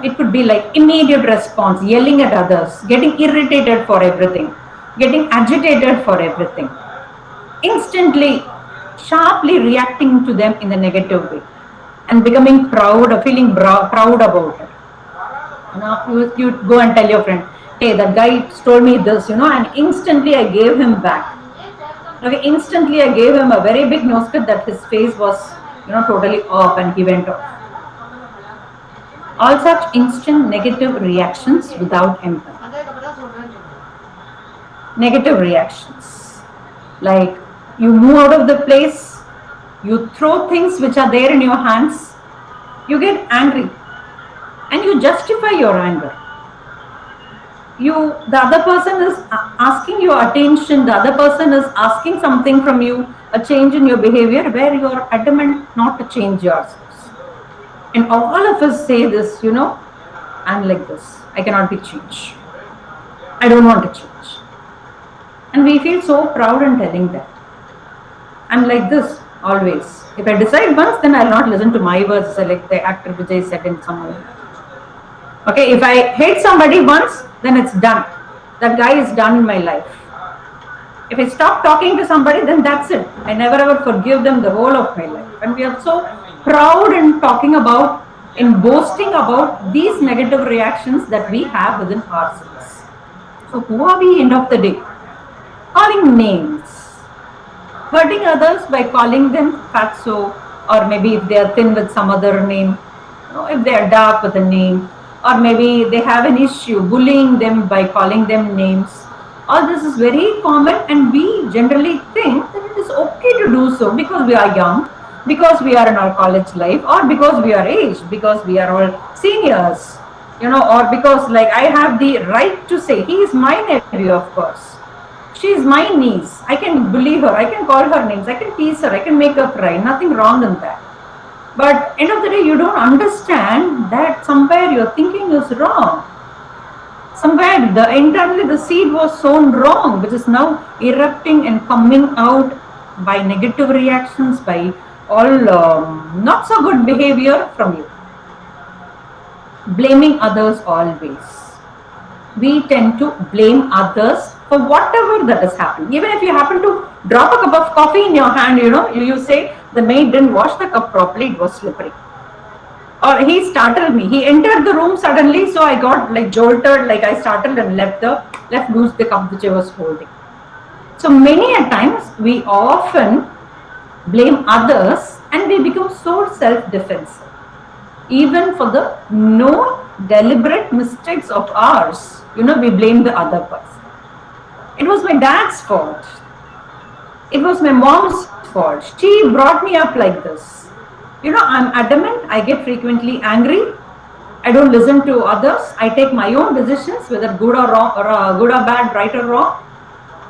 It could be like immediate response, yelling at others, getting irritated for everything, getting agitated for everything. Instantly, sharply reacting to them in a negative way and becoming proud or feeling proud about it. You go and tell your friend, hey, that guy told me this, and instantly I gave him back. Okay, instantly I gave him a very big nose cut that his face was, totally off, and he went off. All such instant negative reactions without empathy. Negative reactions, like you move out of the place, you throw things which are there in your hands, you get angry, and you justify your anger. The other person is asking your attention, the other person is asking something from you, a change in your behavior, where you are adamant not to change yourselves. And all of us say this, I'm like this, I cannot be changed, I don't want to change. And we feel so proud in telling that. I'm like this always. If I decide once, then I'll not listen to my words, like the actor Vijay said in some way. Okay, if I hate somebody once, then it's done. That guy is done in my life. If I stop talking to somebody, then that's it. I never ever forgive them the whole of my life. And we are so proud in talking about, in boasting about these negative reactions that we have within ourselves. So who are we end of the day? Calling names. Hurting others by calling them fatso, or maybe if they are thin with some other name, if they are dark with a name, or maybe they have an issue, bullying them by calling them names. All this is very common, and we generally think that it is okay to do so because we are young, because we are in our college life, or because we are aged, because we are all seniors, or because like I have the right to say, he is my nephew, of course. She is my niece. I can bully her, I can call her names, I can tease her, I can make her cry. Nothing wrong in that. But end of the day, you don't understand that somewhere your thinking is wrong. Somewhere internally the seed was sown wrong, which is now erupting and coming out by negative reactions, by all not so good behavior from you. Blaming others always. We tend to blame others for whatever that is happening. Even if you happen to drop a cup of coffee in your hand, you say the maid didn't wash the cup properly, it was slippery. Or he startled me. He entered the room suddenly, so I got like jolted, like I startled and left loose the cup which I was holding. So many a times we often blame others and we become so self-defensive. Even for the known deliberate mistakes of ours, we blame the other person. It was my dad's fault. It was my mom's fault. She brought me up like this. I'm adamant. I get frequently angry. I don't listen to others. I take my own decisions, whether good or wrong, or good or bad, right or wrong.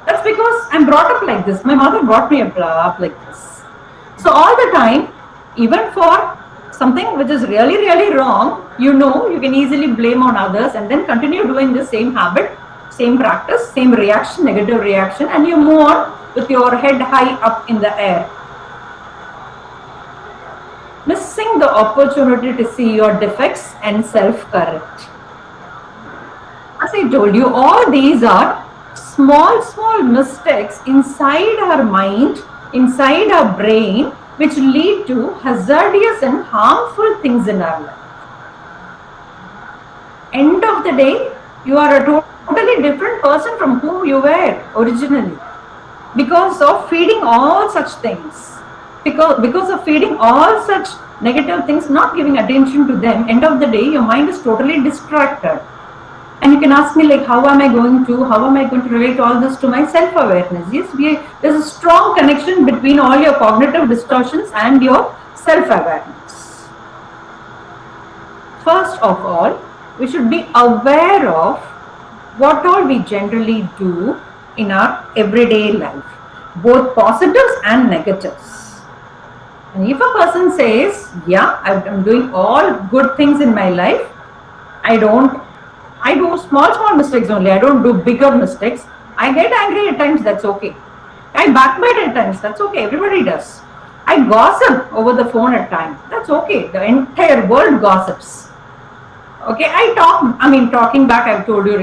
That's because I'm brought up like this. My mother brought me up like this. So all the time, even for something which is really, really wrong, you can easily blame on others and then continue doing the same habit, same practice, same reaction, negative reaction, and you move on with your head high up in the air. Missing the opportunity to see your defects and self-correct. As I told you, all these are small mistakes inside our mind, inside our brain, which lead to hazardous and harmful things in our life. End of the day, you are a totally different person from who you were originally, because of feeding all such things, because of feeding all such negative things, not giving attention to them, end of the day, your mind is totally distracted. And you can ask me like, how am I going to relate all this to my self-awareness? Yes, there's a strong connection between all your cognitive distortions and your self-awareness. First of all, we should be aware of what all we generally do in our everyday life, both positives and negatives. And if a person says, yeah, I'm doing all good things in my life, I do small mistakes only, I don't do bigger mistakes, I get angry at times, that's okay. I backbite at times, that's okay, everybody does. I gossip over the phone at times, that's okay, the entire world gossips. Okay, talking back, I've told you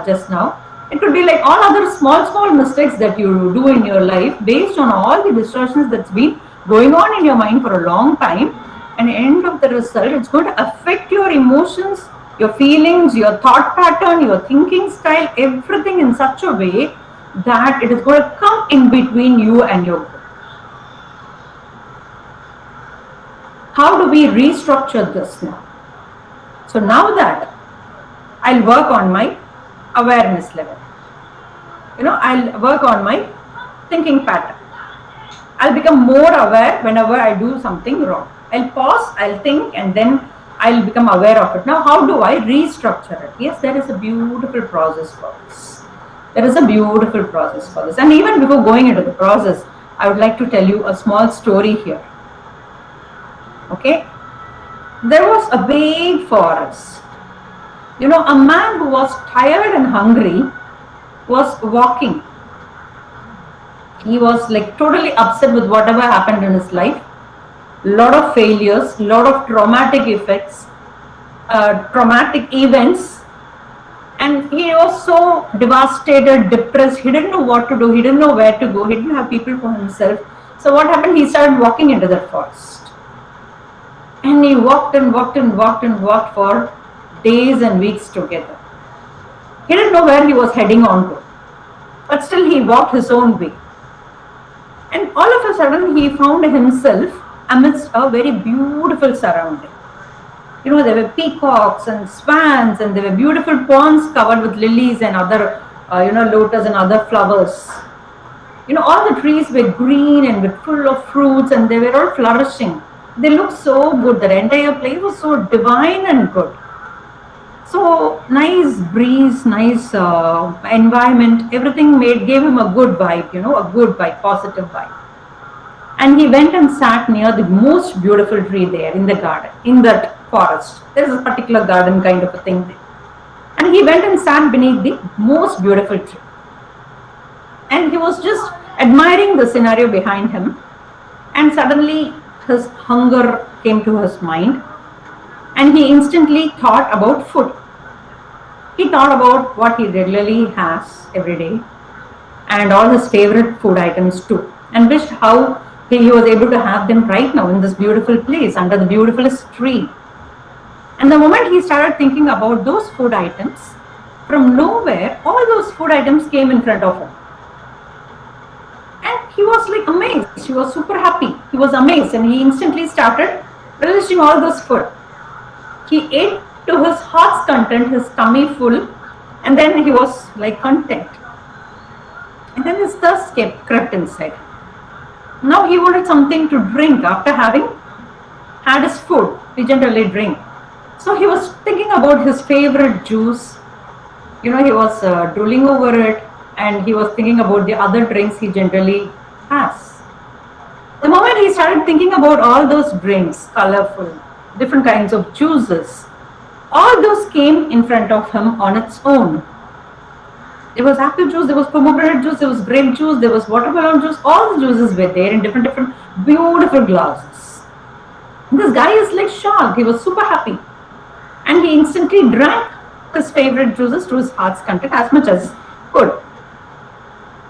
just now, it could be like all other small mistakes that you do in your life based on all the distortions that's been going on in your mind for a long time, and at the end of the result, it's going to affect your emotions, your feelings, your thought pattern, your thinking style, everything in such a way that it is going to come in between you and your goal. How do we restructure this now? So now that I'll work on my awareness level, I'll work on my thinking pattern. I'll become more aware whenever I do something wrong. I'll pause, I'll think, and then I'll become aware of it. Now, how do I restructure it? Yes, there is a beautiful process for this. And even before going into the process, I would like to tell you a small story here. Okay? There was a big forest. A man who was tired and hungry was walking. He was like totally upset with whatever happened in his life. Lot of failures, lot of traumatic effects, traumatic events, and he was so devastated, depressed. He didn't know what to do. He didn't know where to go. He didn't have people for himself. So what happened? He started walking into the forest, and he walked for days and weeks together. He didn't know where he was heading on to, but still he walked his own way. And all of a sudden he found himself amidst a very beautiful surrounding. There were peacocks and swans, and there were beautiful ponds covered with lilies and other, lotus and other flowers. All the trees were green and were full of fruits, and they were all flourishing. They looked so good. The entire place was so divine and good. So nice breeze, nice environment, everything gave him a good vibe, a good vibe, positive vibe. And he went and sat near the most beautiful tree there in the garden, in that forest. There is a particular garden kind of a thing there. And he went and sat beneath the most beautiful tree. And he was just admiring the scenario behind him. And suddenly his hunger came to his mind. And he instantly thought about food. He thought about what he regularly has every day and all his favorite food items too, and wished how he was able to have them right now in this beautiful place under the beautifulest tree. And the moment he started thinking about those food items, from nowhere, all those food items came in front of him. And he was like amazed. He was super happy. He was amazed, and he instantly started relishing all those food. He ate to his heart's content, his tummy full, and then he was like content. And then his thirst crept inside. Now he wanted something to drink after having had his food. He generally drink. So he was thinking about his favorite juice. He was drooling over it, and he was thinking about the other drinks he generally has. The moment he started thinking about all those drinks, colorful, different kinds of juices, all those came in front of him on its own. There was apple juice, there was pomegranate juice, there was grape juice, there was watermelon juice. All the juices were there in different beautiful glasses. This guy is like shocked. He was super happy. And he instantly drank his favorite juices to his heart's content as much as could.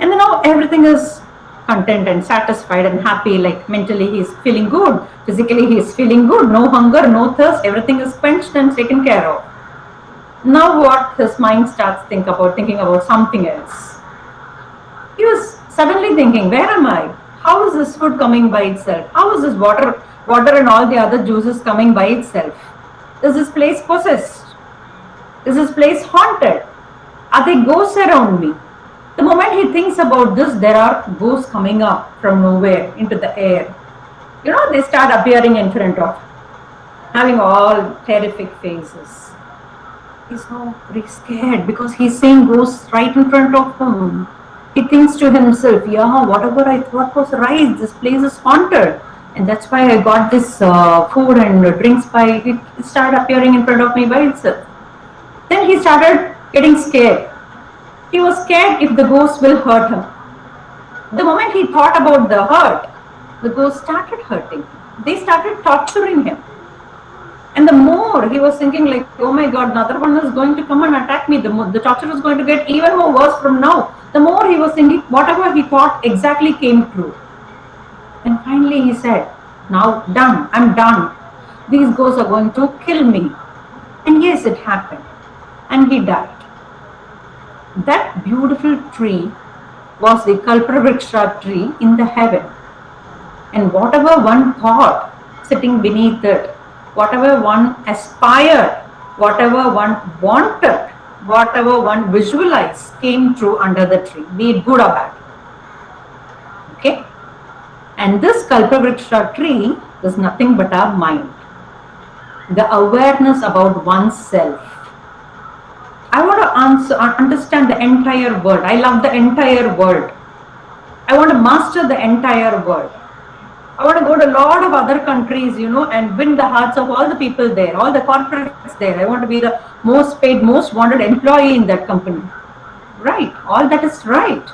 And then now everything is content and satisfied and happy, like mentally he is feeling good, physically he is feeling good, no hunger, no thirst, everything is quenched and taken care of. Now what his mind starts thinking about something else. He was suddenly thinking, where am I? how is this food coming by itself? How is this water and all the other juices coming by itself? Is this place possessed? Is this place haunted? Are there ghosts around me? The moment he thinks about this, there are ghosts coming up from nowhere into the air. You know, they start appearing in front of him, having all terrific faces. He's now very scared because he's seeing ghosts right in front of him. He thinks to himself, yeah, whatever I thought was right, this place is haunted. And that's why I got this food and drinks by, it started appearing in front of me by itself. Then he started getting scared. He was scared if the ghost will hurt him. The moment he thought about the hurt, the ghost started hurting him. They started torturing him. And the more he was thinking like, oh my God, another one is going to come and attack me. The torture is going to get even more worse from now. The more he was thinking, whatever he thought exactly came true. And finally he said, now done, I'm done. These ghosts are going to kill me. And yes, it happened. And he died. That beautiful tree was the Kalpavriksha tree in the heaven. And whatever one thought sitting beneath it, whatever one aspired, whatever one wanted, whatever one visualized came true under the tree, be it good or bad. Okay? And this Kalpavriksha tree is nothing but our mind. The awareness about oneself. I want to understand the entire world. I love the entire world. I want to master the entire world. I want to go to a lot of other countries, you know, and win the hearts of all the people there, all the corporates there. I want to be the most paid, most wanted employee in that company. Right. All that is right.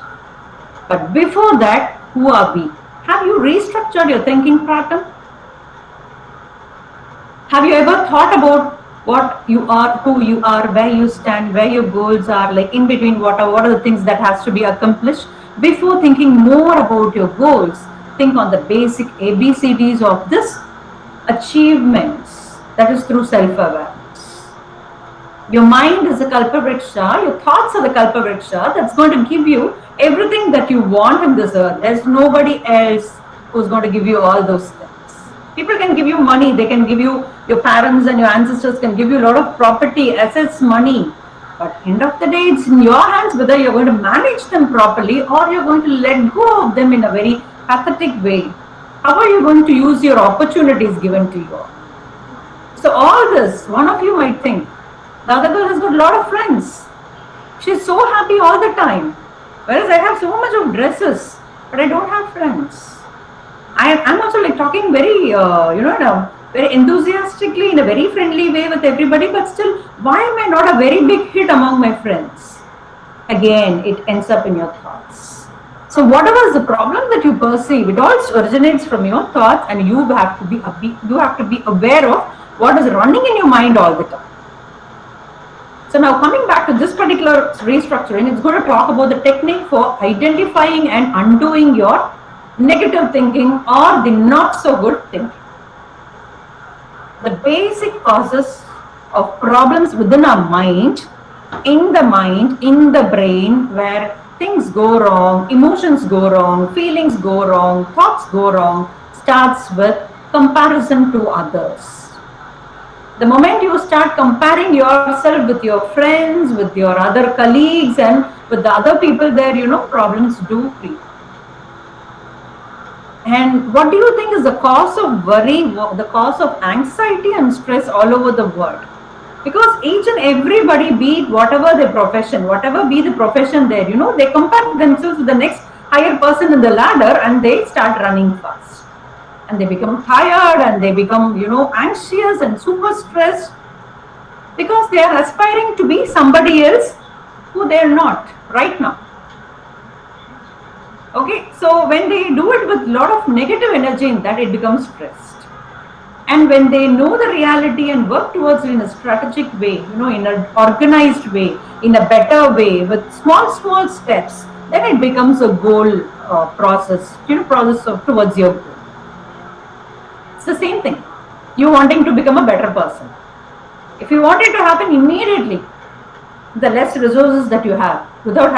But before that, who are we? Have you restructured your thinking pattern? Have you ever thought about what you are, who you are, where you stand, where your goals are, like in between what are the things that has to be accomplished? Before thinking more about your goals, think on the basic ABCDs of this achievements, that is through self-awareness. Your mind is a Kalpavriksha, your thoughts are the Kalpavriksha that's going to give you everything that you want in this earth. There's nobody else who's going to give you all those things. People can give you money, they can give you, your parents and your ancestors can give you a lot of property, assets, money. But end of the day, it's in your hands whether you're going to manage them properly or you're going to let go of them in a very pathetic way. How are you going to use your opportunities given to you? So all this, one of you might think, the other girl has got a lot of friends. She's so happy all the time. Whereas I have so much of dresses, but I don't have friends. I'm also like talking very, very enthusiastically in a very friendly way with everybody, but still, why am I not a very big hit among my friends? Again, it ends up in your thoughts. So whatever is the problem that you perceive, it all originates from your thoughts, and you have to be aware of what is running in your mind all the time. So now coming back to this particular restructuring, it's going to talk about the technique for identifying and undoing your negative thinking or the not so good thinking. The basic causes of problems within our mind, in the brain, where things go wrong, emotions go wrong, feelings go wrong, thoughts go wrong, starts with comparison to others. The moment you start comparing yourself with your friends, with your other colleagues and with the other people there, problems do creep. And what do you think is the cause of worry, the cause of anxiety and stress all over the world? Because each and everybody, be it whatever their profession, whatever be the profession there, they compare themselves with the next higher person in the ladder and they start running fast. And they become tired and they become, anxious and super stressed because they are aspiring to be somebody else who they are not right now. Okay, so when they do it with a lot of negative energy in that, it becomes stressed. And when they know the reality and work towards it in a strategic way, in an organized way, in a better way, with small steps, then it becomes a goal process, towards your goal. It's the same thing. You wanting to become a better person. If you want it to happen immediately, the less resources that you have, without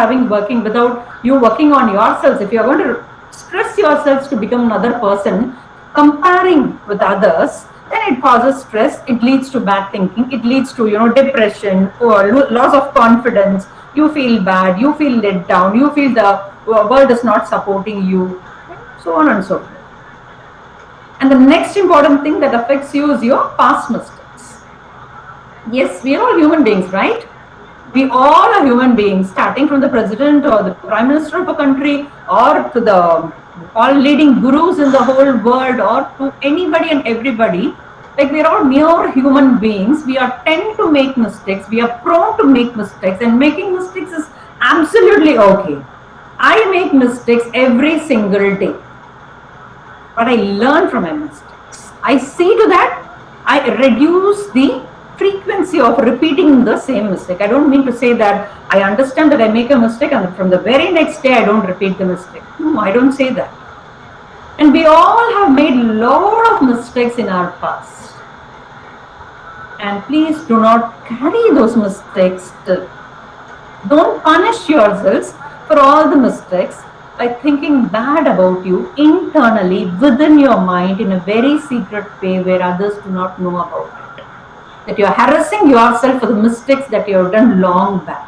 you working on yourselves, if you are going to stress yourselves to become another person, comparing with others, then it causes stress, it leads to bad thinking, it leads to, depression or loss of confidence. You feel bad, you feel let down, you feel the world is not supporting you, so on and so forth. And the next important thing that affects you is your past mistakes. Yes, we are all human beings, right? We all are human beings, starting from the president or the prime minister of a country, or to the all leading gurus in the whole world, or to anybody and everybody. Like, we are all mere human beings. We are tend to make mistakes. We are prone to make mistakes, and making mistakes is absolutely okay. I make mistakes every single day, but I learn from my mistakes. I see to that I reduce the frequency of repeating the same mistake. I don't mean to say that I understand that I make a mistake and from the very next day I don't repeat the mistake. No, I don't say that. And we all have made a lot of mistakes in our past. And please do not carry those mistakes. Don't punish yourselves for all the mistakes by thinking bad about you internally within your mind in a very secret way where others do not know about it. That you are harassing yourself for the mistakes that you have done long back.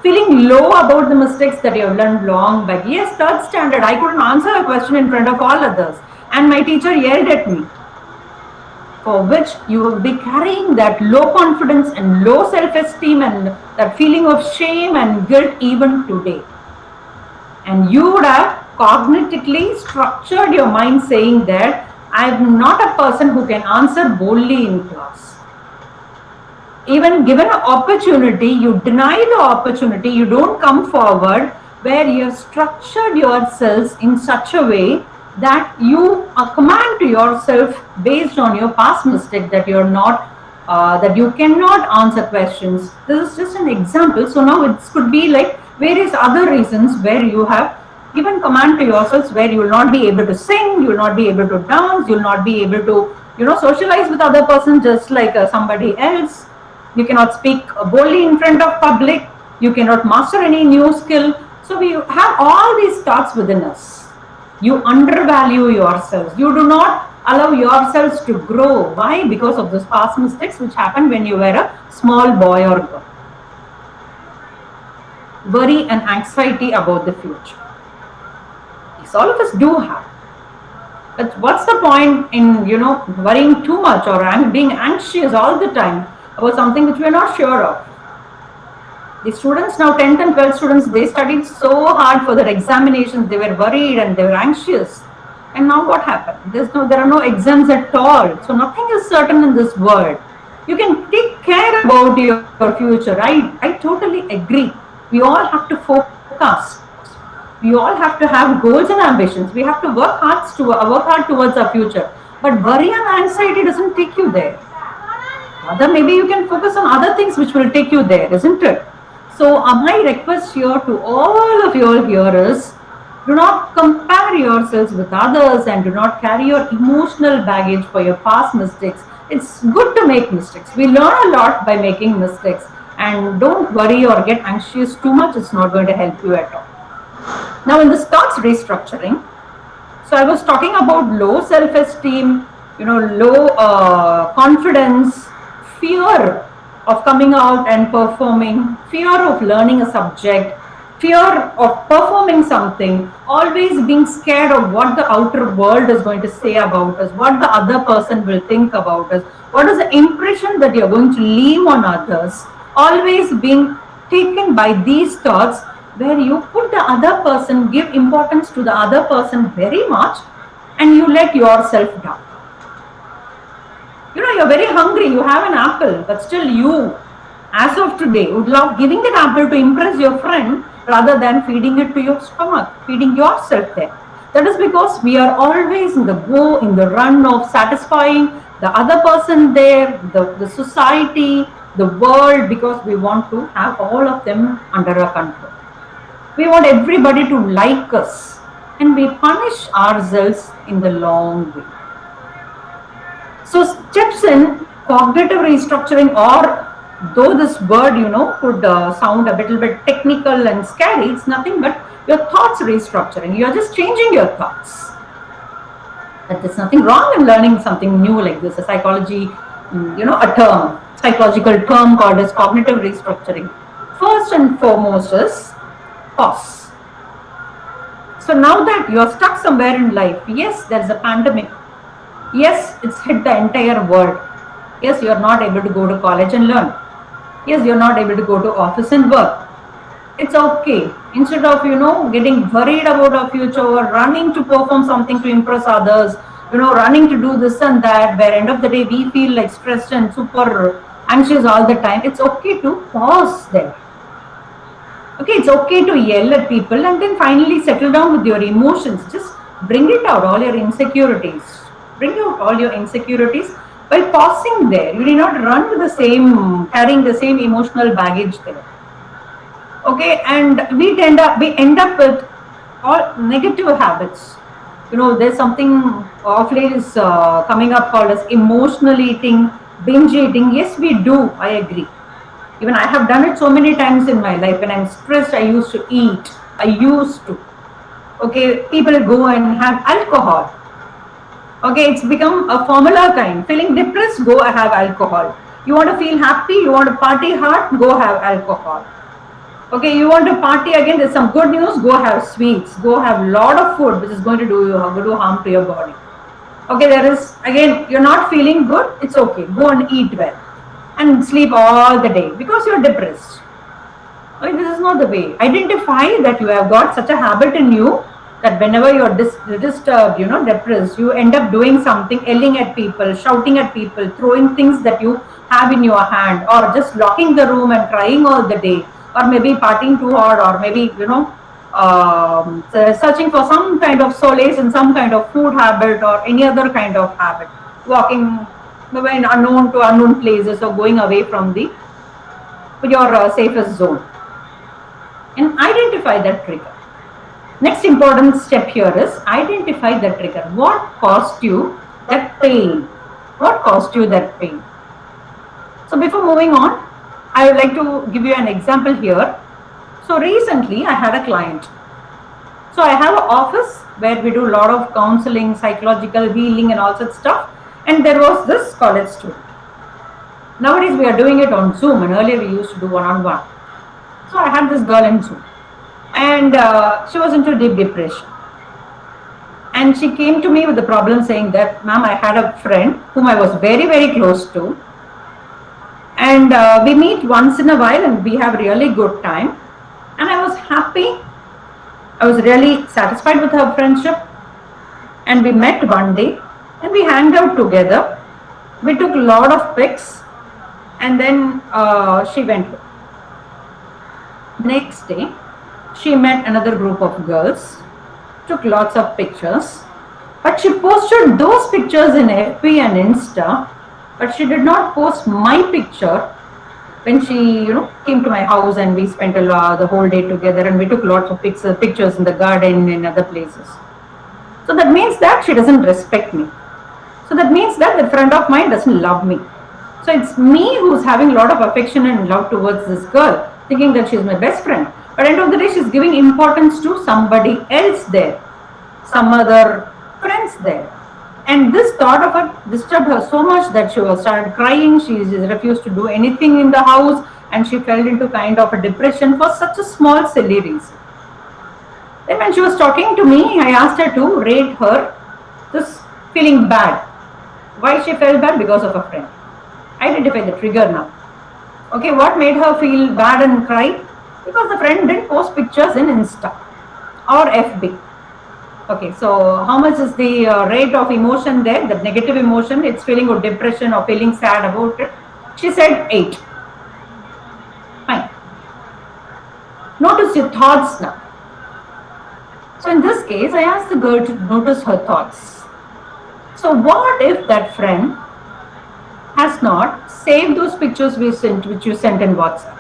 Feeling low about the mistakes that you have done long back. Yes, third standard, I couldn't answer a question in front of all others, and my teacher yelled at me. For which you will be carrying that low confidence and low self-esteem and that feeling of shame and guilt even today. And you would have cognitively structured your mind saying that I am not a person who can answer boldly in class. Even given an opportunity, you deny the opportunity, you don't come forward, where you have structured yourselves in such a way that you command to yourself based on your past mistake that you're not, that you cannot answer questions. This is just an example. So now it could be like various other reasons where you have given command to yourselves where you will not be able to sing, you will not be able to dance, you will not be able to, socialize with other person just like somebody else. You cannot speak boldly in front of public. You cannot master any new skill. So we have all these thoughts within us. You undervalue yourselves. You do not allow yourselves to grow. Why? Because of those past mistakes which happened when you were a small boy or girl. Worry and anxiety about the future. Yes, all of us do have. But what's the point in, worrying too much or being anxious all the time about something which we are not sure of? The students now, 10th and 12th students, they studied so hard for their examinations. They were worried and they were anxious. And now what happened? There are no exams at all. So nothing is certain in this world. You can take care about your future. I totally agree. We all have to focus. We all have to have goals and ambitions. We have to work hard towards our future. But worry and anxiety doesn't take you there. Rather, maybe you can focus on other things which will take you there, isn't it? So my request here to all of you all here is, do not compare yourselves with others and do not carry your emotional baggage for your past mistakes. It's good to make mistakes. We learn a lot by making mistakes, and don't worry or get anxious too much. It's not going to help you at all. Now in this thoughts restructuring, so I was talking about low self-esteem, low confidence, fear of coming out and performing, fear of learning a subject, fear of performing something, always being scared of what the outer world is going to say about us, what the other person will think about us, what is the impression that you're going to leave on others, always being taken by these thoughts where you put the other person, give importance to the other person very much, and you let yourself down. You're very hungry, you have an apple, but still you, as of today, would love giving that apple to impress your friend rather than feeding it to your stomach, feeding yourself there. That is because we are always in the run of satisfying the other person there, the society, the world, because we want to have all of them under our control. We want everybody to like us, and we punish ourselves in the long way. So steps in cognitive restructuring or though this word, you know, could sound a little bit technical and scary, it's nothing but your thoughts restructuring. You're just changing your thoughts. But there's nothing wrong in learning something new like this. A psychology, you know, a term, psychological term called as cognitive restructuring. First and foremost is pause. So now that you're stuck somewhere in life, yes, there's a pandemic. Yes, it's hit the entire world. Yes, you're not able to go to college and learn. Yes, you're not able to go to office and work. It's okay. Instead of, you know, getting worried about our future or running to perform something to impress others, you know, running to do this and that, where end of the day we feel like stressed and super anxious all the time, it's okay to pause there. Okay, it's okay to yell at people and then finally settle down with your emotions. Just bring it out, all your insecurities. Bring out all your insecurities by pausing there. You need not run with the same, carrying the same emotional baggage there. Okay, and we end up with all negative habits. You know, there's something of late is coming up called as emotional eating, binge eating. Yes, we do. I agree. Even I have done it so many times in my life. When I'm stressed, I used to eat. I used to. Okay, people go and have alcohol. Okay, it's become a formula kind. Feeling depressed, go have alcohol. You want to feel happy, you want to party hard, go have alcohol. Okay, you want to party again, there's some good news, go have sweets. Go have a lot of food which is going to do harm to your body. Okay, there is, again, you're not feeling good, it's okay. Go and eat well. And sleep all the day because you're depressed. Okay, this is not the way. Identify that you have got such a habit in you that whenever you're disturbed, you know, depressed, you end up doing something, yelling at people, shouting at people, throwing things that you have in your hand, or just locking the room and crying all the day, or maybe partying too hard, or maybe, you know, searching for some kind of solace in some kind of food habit or any other kind of habit, walking maybe in unknown to unknown places or going away from your safest zone. And identify that trigger. Next important step here is identify the trigger. What caused you that pain? What caused you that pain? So before moving on, I would like to give you an example here. So recently I had a client. So I have an office where we do a lot of counseling, psychological healing and all such stuff. And there was this college student. Nowadays we are doing it on Zoom, and earlier we used to do one-on-one. So I had this girl in Zoom. And she was into deep depression. And she came to me with the problem saying that, ma'am, I had a friend whom I was very, very close to. And we meet once in a while and we have really good time. And I was happy. I was really satisfied with her friendship. And we met one day and we hanged out together. We took a lot of pics and then she went home. Next day, she met another group of girls, took lots of pictures, but she posted those pictures in FB and Insta, but she did not post my picture when she, came to my house and we spent the whole day together and we took lots of pictures in the garden and other places. So that means that she doesn't respect me. So that means that the friend of mine doesn't love me. So it's me who's having a lot of affection and love towards this girl, thinking that she's my best friend. But at the end of the day, she's giving importance to somebody else there, some other friends there. And this thought of her disturbed her so much that she started crying. She refused to do anything in the house and she fell into kind of a depression for such a small, silly reason. Then when she was talking to me, I asked her to rate her this feeling bad. Why she felt bad? Because of a friend. Identify the trigger now. Okay, what made her feel bad and cry? Because the friend didn't post pictures in Insta or FB. Okay, so how much is the rate of emotion there? The negative emotion, it's feeling of depression or feeling sad about it. She said 8. Fine. Notice your thoughts now. So in this case, I asked the girl to notice her thoughts. So what if that friend has not saved those pictures which you sent in WhatsApp?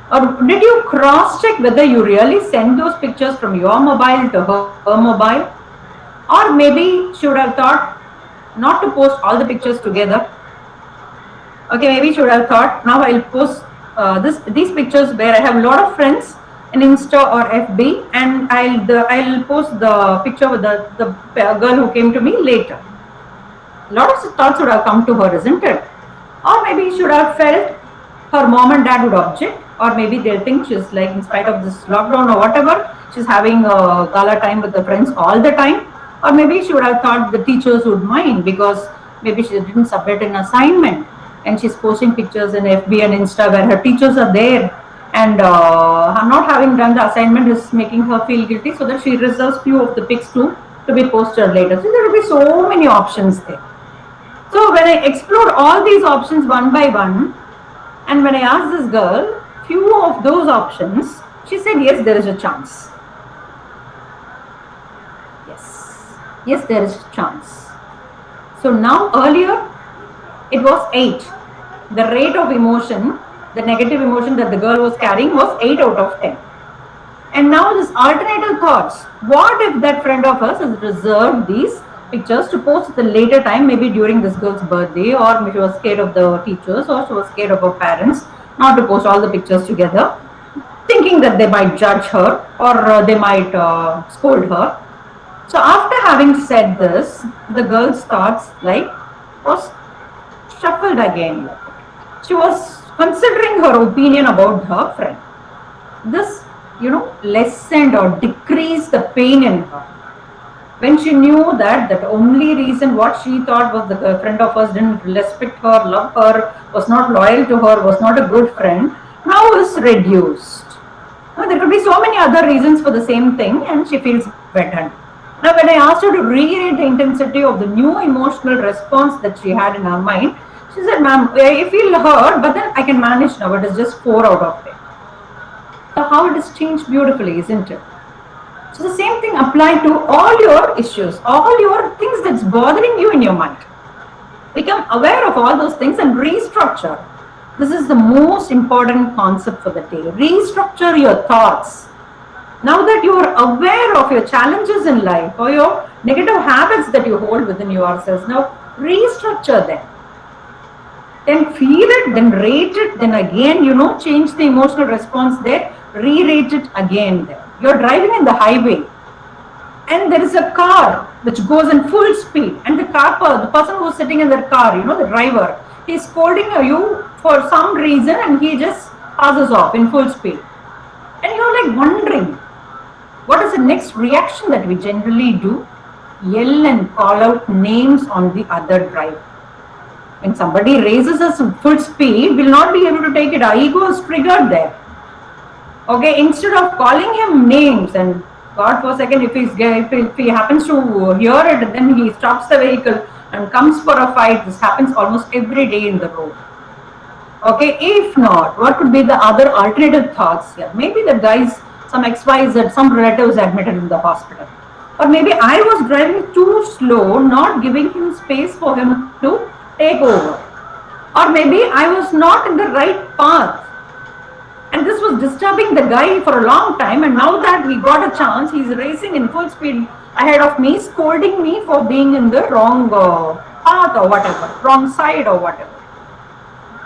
Or did you cross-check whether you really sent those pictures from your mobile to her mobile? Or maybe she would have thought not to post all the pictures together. Okay, maybe she would have thought, now I'll post these pictures where I have a lot of friends in Insta or FB, and I'll post the picture with the girl who came to me later. A lot of thoughts would have come to her, isn't it? Or maybe she would have felt her mom and dad would object, or maybe they'll think she's like, in spite of this lockdown or whatever, she's having a gala time with the friends all the time. Or maybe she would have thought the teachers would mind because maybe she didn't submit an assignment and she's posting pictures in FB and Insta where her teachers are there, and not having done the assignment is making her feel guilty, so that she reserves few of the pics to be posted later. So there will be so many options there. So when I explored all these options one by one, and when I asked this girl few of those options, she said, yes, there is a chance. Yes, there is a chance. So now earlier it was 8. The rate of emotion, the negative emotion that the girl was carrying was 8 out of 10. And now this alternative thoughts. What if that friend of hers has reserved these pictures to post at a later time, maybe during this girl's birthday, or maybe she was scared of the teachers, or she was scared of her parents, not to post all the pictures together, thinking that they might judge her or they might scold her. So after having said this, the girl's thoughts was shuffled again. She was considering her opinion about her friend. This, lessened or decreased the pain in her. When she knew that only reason what she thought was the friend of hers didn't respect her, love her, was not loyal to her, was not a good friend, now is reduced. Now, there could be so many other reasons for the same thing, and she feels better. Now, when I asked her to reread the intensity of the new emotional response that she had in her mind, she said, ma'am, I feel hurt, but then I can manage now. It is just 4 out of 10. So how it has changed beautifully, isn't it? So the same thing applied to all your issues, all your things that's bothering you in your mind. Become aware of all those things and restructure. This is the most important concept for the day. Restructure your thoughts. Now that you are aware of your challenges in life or your negative habits that you hold within yourselves, now restructure them. Then feel it, then rate it, then again, change the emotional response there, re-rate it again there. You're driving in the highway and there is a car which goes in full speed, and the person who's sitting in the car, the driver, he's scolding you for some reason and he just passes off in full speed. And you're wondering, what is the next reaction that we generally do? Yell and call out names on the other driver. When somebody raises us full speed, we'll not be able to take it. Our ego is triggered there. Okay, instead of calling him names, and God forsake, if he happens to hear it, then he stops the vehicle and comes for a fight. This happens almost every day in the road. Okay, if not, what could be the other alternative thoughts here? Maybe the guy's some XYZ, some relatives admitted in the hospital. Or maybe I was driving too slow, not giving him space for him to take over. Or maybe I was not in the right path. And this was disturbing the guy for a long time, and now that he got a chance, he's racing in full speed ahead of me, scolding me for being in the wrong path or whatever, wrong side or whatever.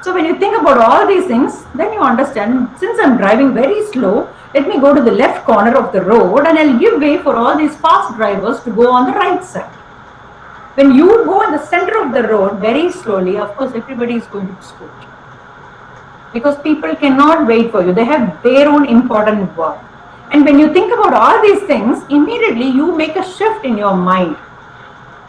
So when you think about all these things, then you understand, since I'm driving very slow, let me go to the left corner of the road and I'll give way for all these fast drivers to go on the right side. When you go in the center of the road very slowly, of course everybody is going to scoot. Because people cannot wait for you. They have their own important work. And when you think about all these things, immediately you make a shift in your mind.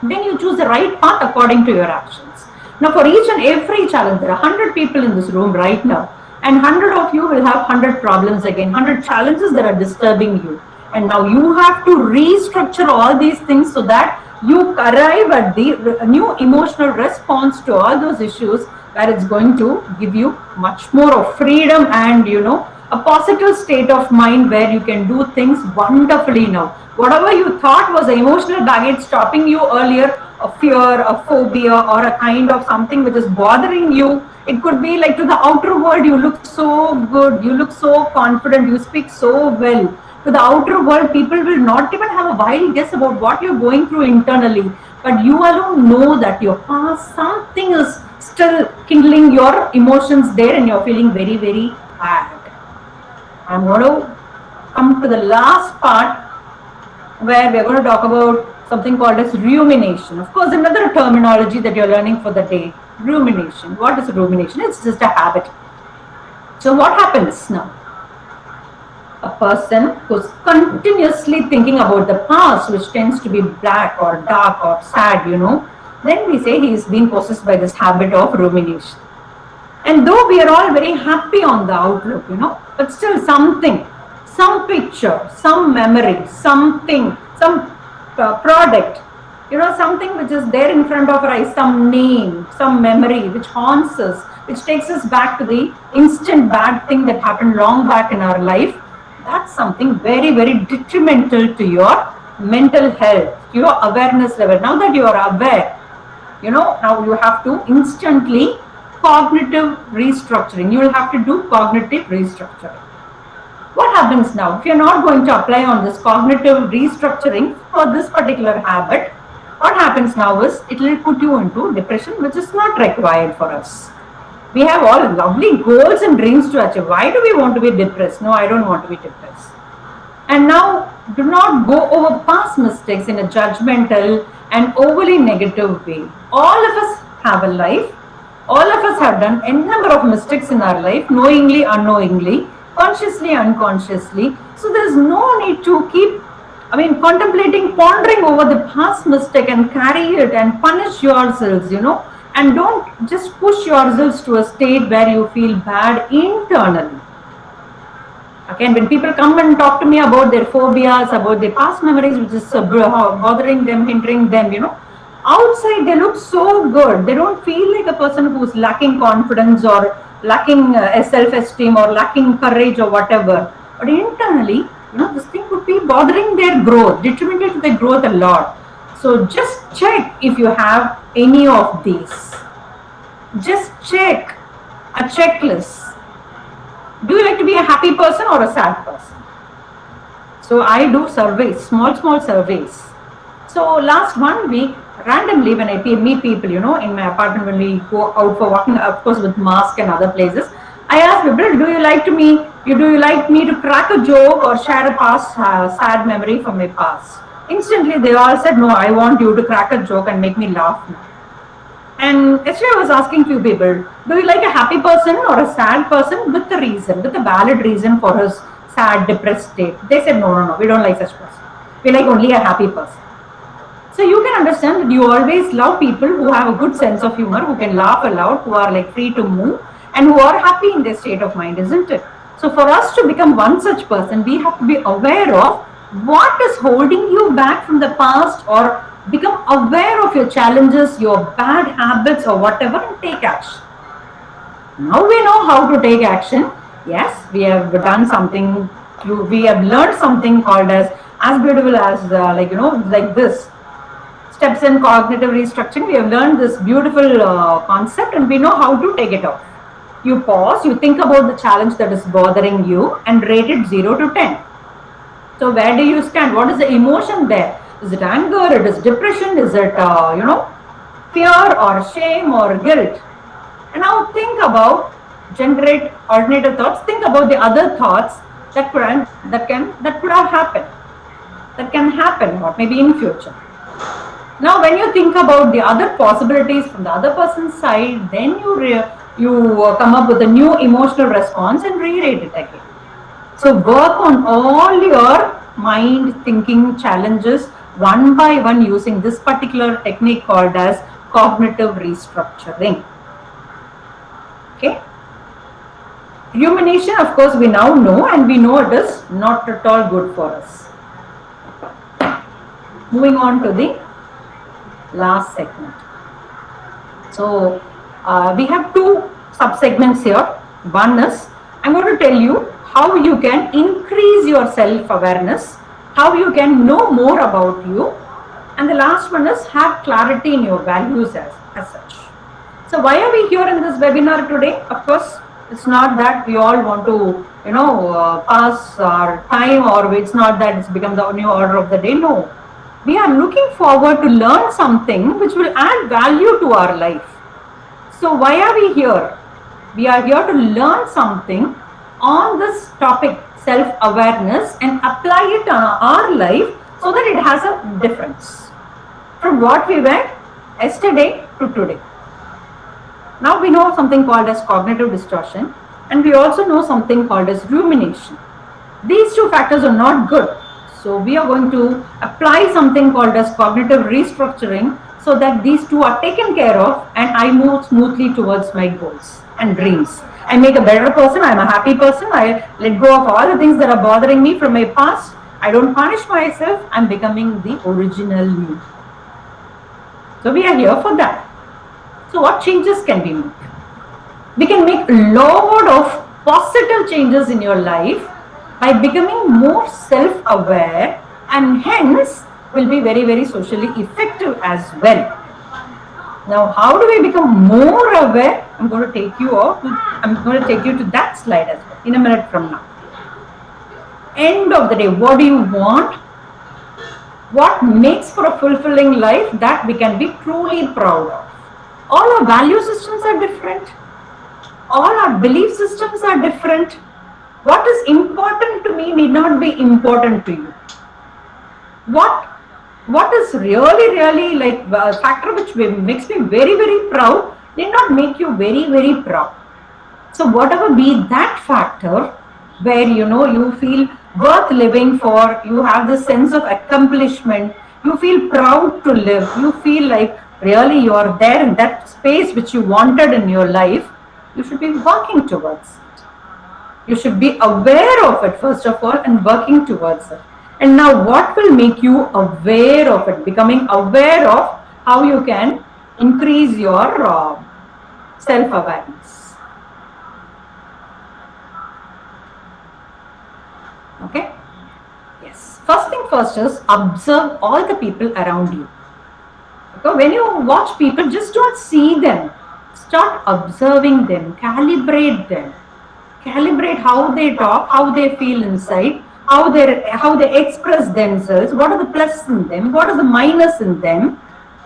Then you choose the right path according to your actions. Now for each and every challenge, there are 100 people in this room right now. And 100 of you will have 100 problems again, 100 challenges that are disturbing you. And now you have to restructure all these things so that you arrive at the new emotional response to all those issues, where it's going to give you much more of freedom and, a positive state of mind where you can do things wonderfully now. Whatever you thought was an emotional baggage stopping you earlier, a fear, a phobia, or a kind of something which is bothering you, it could be like to the outer world, you look so good, you look so confident, you speak so well. To the outer world, people will not even have a wild guess about what you're going through internally. But you alone know that your past, something is still kindling your emotions there and you're feeling very, very bad. I'm going to come to the last part where we're going to talk about something called as rumination. Of course, another terminology that you're learning for the day, rumination. What is rumination? It's just a habit. So what happens now? A person who's continuously thinking about the past, which tends to be black or dark or sad, then we say he is being possessed by this habit of rumination. And though we are all very happy on the outlook, but still something, some picture, some memory, something, some product, something which is there in front of our eyes, some name, some memory which haunts us, which takes us back to the instant bad thing that happened long back in our life. That's something very, very detrimental to your mental health, your awareness level. Now that you are aware, now you have to instantly cognitive restructuring. You will have to do cognitive restructuring. What happens now? If you're not going to apply on this cognitive restructuring for this particular habit, what happens now is it will put you into depression, which is not required for us. We have all lovely goals and dreams to achieve. Why do we want to be depressed? No, I don't want to be depressed. And now, do not go over past mistakes in a judgmental and overly negative way. All of us have a life. All of us have done a number of mistakes in our life, knowingly, unknowingly, consciously, unconsciously. So there's no need to keep, contemplating, pondering over the past mistake and carry it and punish yourselves, and don't just push yourselves to a state where you feel bad internally. Again, when people come and talk to me about their phobias, about their past memories, which is bothering them, hindering them, outside they look so good. They don't feel like a person who's lacking confidence or lacking self-esteem or lacking courage or whatever. But internally, this thing could be bothering their growth, detrimental to their growth a lot. So just check if you have any of these. Just check a checklist. Do you like to be a happy person or a sad person? So I do surveys, small surveys. So last 1 week, randomly when I meet people, in my apartment when we go out for walking, of course with mask and other places, I ask people, do you like me to crack a joke or share a past sad memory from my past? Instantly they all said, no, I want you to crack a joke and make me laugh now. And yesterday I was asking few people, do you like a happy person or a sad person with a reason, with a valid reason for his sad, depressed state? They said, no, we don't like such person. We like only a happy person. So you can understand that you always love people who have a good sense of humor, who can laugh aloud, who are like free to move and who are happy in their state of mind, isn't it? So for us to become one such person, we have to be aware of what is holding you back from the past, or become aware of your challenges, your bad habits or whatever, and take action. Now we know how to take action. Yes, we have done something, we have learned something called as beautiful as like this. Steps in cognitive restructuring. We have learned this beautiful concept and we know how to take it off. You pause, you think about the challenge that is bothering you and rate it 0 to 10. So where do you stand? What is the emotion there? Is it anger? It is depression? Is it, fear or shame or guilt? And now think about, generate alternative thoughts. Think about the other thoughts that could have happened, that can happen, or maybe in future. Now, when you think about the other possibilities from the other person's side, then you come up with a new emotional response and re-rate it again. So work on all your mind thinking challenges one by one using this particular technique called as cognitive restructuring. Okay. Rumination, of course, we now know, and we know it is not at all good for us. Moving on to the last segment. So we have two sub-segments here. One is, I'm going to tell you how you can increase your self-awareness, how you can know more about you, and the last one is have clarity in your values as such. So why are we here in this webinar today? Of course, it's not that we all want to, pass our time, or it's not that it's become the new order of the day. No, we are looking forward to learn something which will add value to our life. So why are we here? We are here to learn something on this topic, self-awareness, and apply it on our life so that it has a difference from what we were yesterday to today. Now we know something called as cognitive distortion, and we also know something called as rumination. These two factors are not good. So we are going to apply something called as cognitive restructuring so that these two are taken care of and I move smoothly towards my goals and dreams. I make a better person, I'm a happy person, I let go of all the things that are bothering me from my past. I don't punish myself, I'm becoming the original me. So we are here for that. So what changes can we make? We can make a lot of positive changes in your life by becoming more self-aware, and hence will be very, very socially effective as well. Now, how do we become more aware? I'm going to take you to that slide as well in a minute from now. End of the day, what do you want? What makes for a fulfilling life that we can be truly proud of? All our value systems are different. All our belief systems are different. What is important to me need not be important to you. What is really like a factor which makes me very, very proud need not make you very, very proud. So whatever be that factor where you feel worth living for, you have this sense of accomplishment, you feel proud to live, you feel like really you are there in that space which you wanted in your life, you should be working towards it. You should be aware of it first of all and working towards it. And now what will make you aware of it? Becoming aware of how you can increase your self-awareness. Okay? Yes. First thing first is observe all the people around you. Okay? When you watch people, just don't see them. Start observing them, calibrate them. Calibrate how they talk, how they feel inside, how they express themselves, what are the plus in them, what are the minus in them.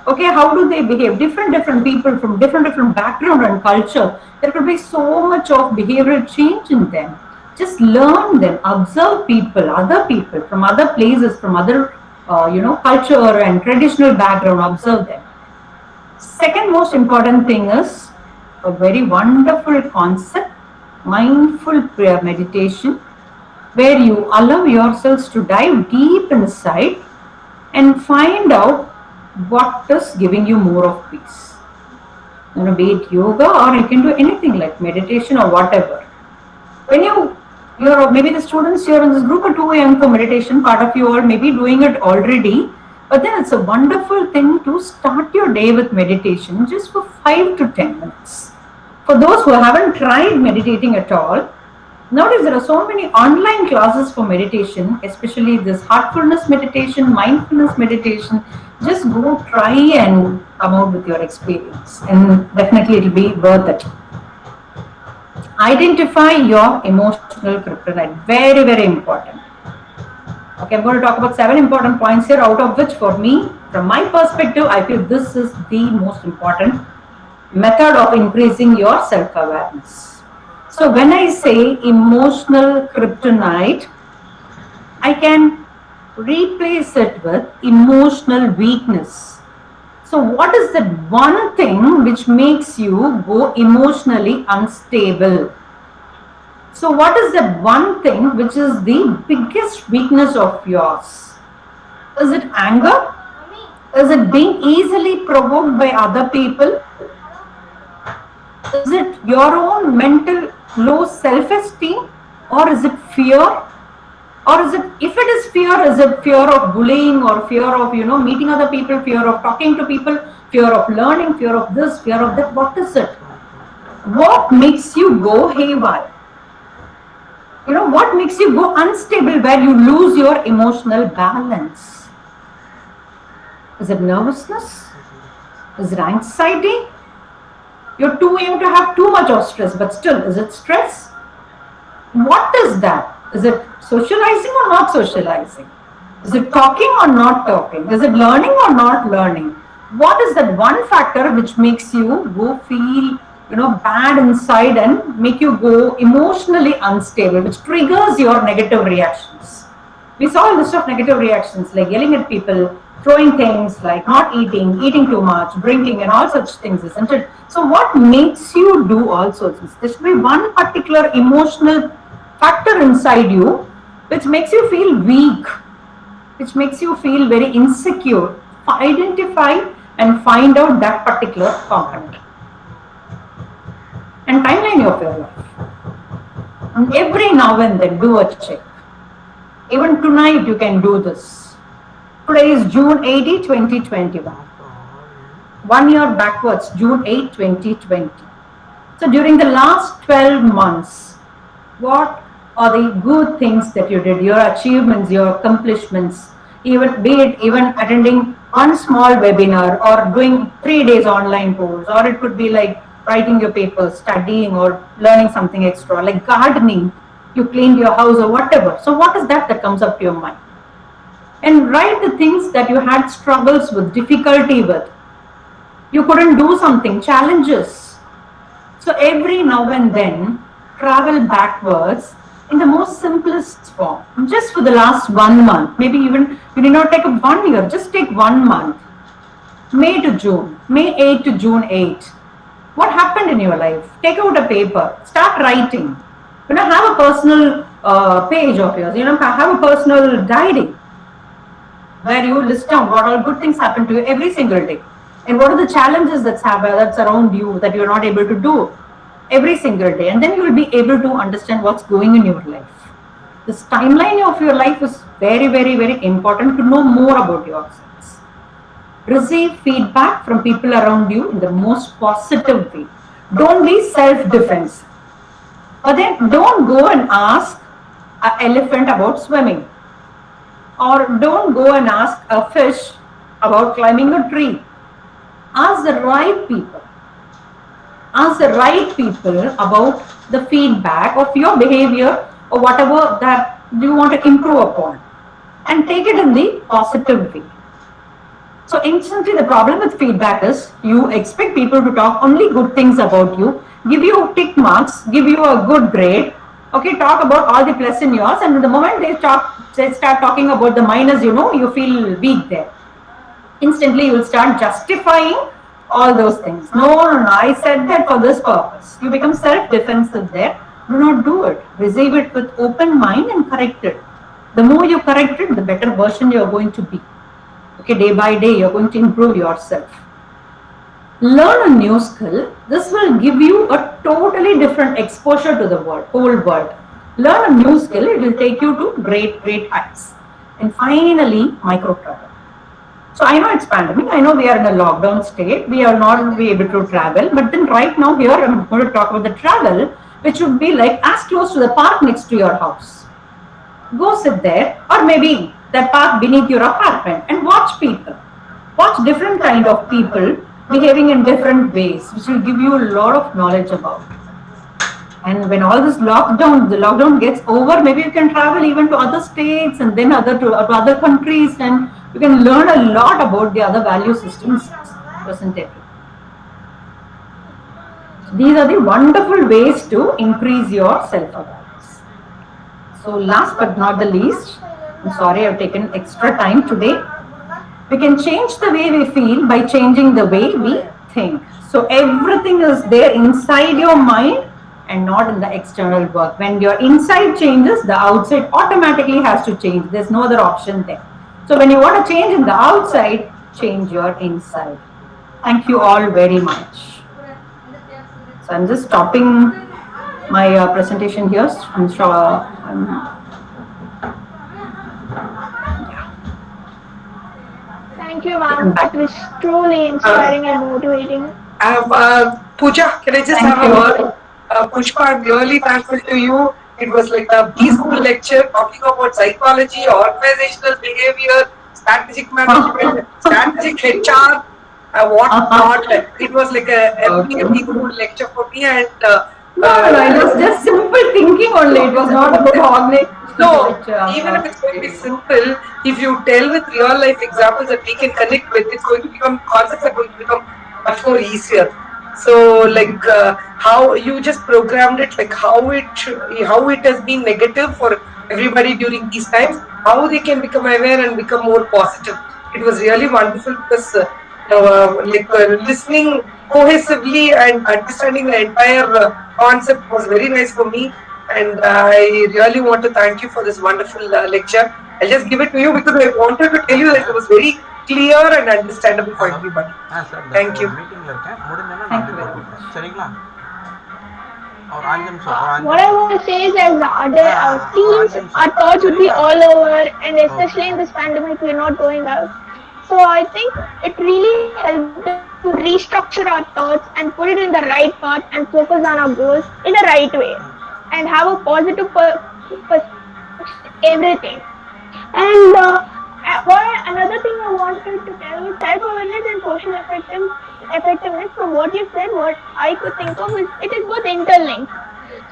Okay, how do they behave? Different people from different background and culture. There could be so much of behavioral change in them. Just learn them, observe people, other people from other places, from other culture and traditional background, observe them. Second most important thing is a very wonderful concept, mindful prayer meditation, where you allow yourselves to dive deep inside and find out what is giving you more of peace. Be it yoga, or you can do anything like meditation or whatever. When you're maybe the students here in this group are too young for meditation, part of you all may be doing it already, but then it's a wonderful thing to start your day with meditation just for 5 to 10 minutes. For those who haven't tried meditating at all, nowadays there are so many online classes for meditation, especially this heartfulness meditation, mindfulness meditation. Just go try and come out with your experience, and definitely it will be worth it. Identify your emotional kryptonite. Very, very important. Okay, I'm going to talk about 7 important points here, out of which for me, from my perspective, I feel this is the most important method of increasing your self-awareness. So when I say emotional kryptonite, I can replace it with emotional weakness. So what is that one thing which makes you go emotionally unstable? So what is that one thing which is the biggest weakness of yours? Is it anger? Is it being easily provoked by other people? Is it your own mental low self-esteem? Or is it fear? Or is it, if it is it fear of bullying, or fear of, meeting other people, fear of talking to people, fear of learning, fear of this, fear of that? What is it? What makes you go haywire? What makes you go unstable, where you lose your emotional balance? Is it nervousness? Is it anxiety? You're too young to have too much of stress, but still, is it stress? What is that? Is it socializing or not socializing? Is it talking or not talking? Is it learning or not learning? what is that one factor which makes you go feel, bad inside and make you go emotionally unstable, which triggers your negative reactions? We saw a list of negative reactions like yelling at people, throwing things, like not eating, eating too much, drinking, and all such things, isn't it? So what makes you do all sorts of things? There should be one particular emotional factor inside you which makes you feel weak, which makes you feel very insecure. Identify and find out that particular component. And timeline of your life. And every now and then do a check. Even tonight you can do this. Today is June 80, 2021. 1 year backwards, June 8, 2020. So during the last 12 months, what are the good things that you did, your achievements, your accomplishments, even be it even attending one small webinar or doing 3 days online course, or it could be like writing your papers, studying, or learning something extra, like gardening, you cleaned your house or whatever. So what is that comes up to your mind? And write the things that you had struggles with, difficulty with. You couldn't do something, challenges. So every now and then, travel backwards in the most simplest form. Just for the last 1 month, maybe even you need not take up 1 year, just take 1 month. May to June, May 8 to June 8. What happened in your life? Take out a paper, start writing. Have a personal page of yours, have a personal diary where you list down what all good things happen to you every single day. And what are the challenges that's around you that you're not able to do every single day. And then you will be able to understand what's going in your life. This timeline of your life is very, very, very important to know more about yourselves. Receive feedback from people around you in the most positive way. Don't be self-defense. But then don't go and ask an elephant about swimming. Or don't go and ask a fish about climbing a tree. Ask the right people. Ask the right people about the feedback of your behavior or whatever that you want to improve upon. And take it in the positive way. So instantly the problem with feedback is you expect people to talk only good things about you, give you tick marks, give you a good grade, okay, talk about all the plus in yours, and the moment they start talking about the minus, you feel weak there. Instantly you will start justifying all those things. No, I said that for this purpose. You become self-defensive there. Do not do it. Receive it with open mind and correct it. The more you correct it, the better version you are going to be. Okay, day by day, you are going to improve yourself. Learn a new skill. This will give you a totally different exposure to the world, whole world. Learn a new skill. It will take you to great, great heights. And finally, micro travel. So I know it's pandemic. I know we are in a lockdown state. We are not be able to travel. But then right now here, I'm going to talk about the travel, which would be like as close to the park next to your house. Go sit there, or maybe the park beneath your apartment, and watch people. Watch different kind of people behaving in different ways, which will give you a lot of knowledge about. And when all this the lockdown gets over, maybe you can travel even to other states and then to other countries, and you can learn a lot about the other value systems present. These are the wonderful ways to increase your self-awareness. So last but not the least, I'm sorry I've taken extra time today. We can change the way we feel by changing the way we think. So everything is there inside your mind and not in the external work. When your inside changes, the outside automatically has to change. There's no other option there. So when you want to change in the outside, change your inside. Thank you all very much. So I'm just stopping my presentation here. I'm sure Thank you, ma'am. It was truly inspiring and motivating. Pooja, can I just have a word? Pushpa, I'm really thankful to you. It was like a B-school lecture talking about psychology, organizational behavior, strategic management, strategic HR, what not. It was like a B-school lecture for me, and No, it was just simple thinking only. It was not about organization. No, even if it's going to be simple, if you tell with real life examples that we can connect with, it's going to become, concepts are going to become much more easier. So, like how you just programmed it, like how it has been negative for everybody during these times, how they can become aware and become more positive. It was really wonderful because listening cohesively and understanding the entire concept was very nice for me. And I really want to thank you for this wonderful lecture. I'll just give it to you because I wanted to tell you that it was very clear and understandable for everybody. Thank you. What I want to say is, as our teens, our thoughts would be all over, and especially in this pandemic, we're not going out. So I think it really helped us to restructure our thoughts and put it in the right path and focus on our goals in the right way and have a positive everything. And another thing I wanted to tell you, self-awareness and social effectiveness. From what you said, what I could think of is it is both interlinked.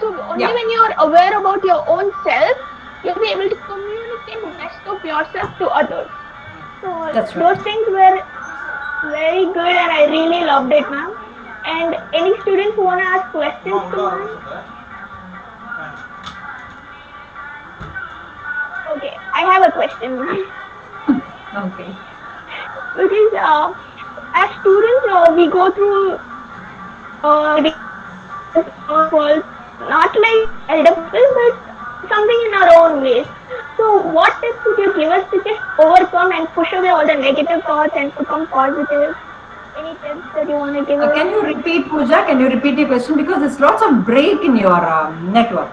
So only when you are aware about your own self, you'll be able to communicate best of yourself to others. So those things were very good, and I really loved it, ma'am. And any students who want to ask questions to ma'am? Okay, I have a question, ma'am. Okay. Because as students, we go through not like elder people, but something in our own ways. So what tips would you give us to just overcome and push away all the negative thoughts and become positive? Any tips that you want to give us? Can you repeat, Pooja? Can you repeat your question? Because there's lots of break in your network.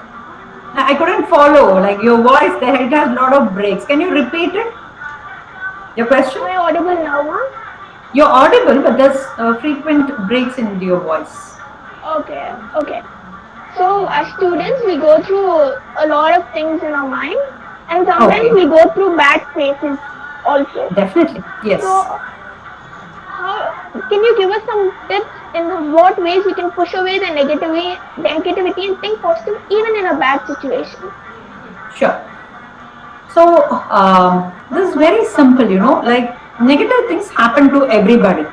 I couldn't follow, like your voice there, it has a lot of breaks. Can you repeat it? Your question? Am I audible now, ma'am? You're audible, but there's frequent breaks in your voice. Okay. So as students, we go through a lot of things in our mind, and sometimes we go through bad phases also. Definitely, yes. So can you give us some tips in what ways we can push away the negativity and think positive even in a bad situation? Sure. So this is very simple, like negative things happen to everybody.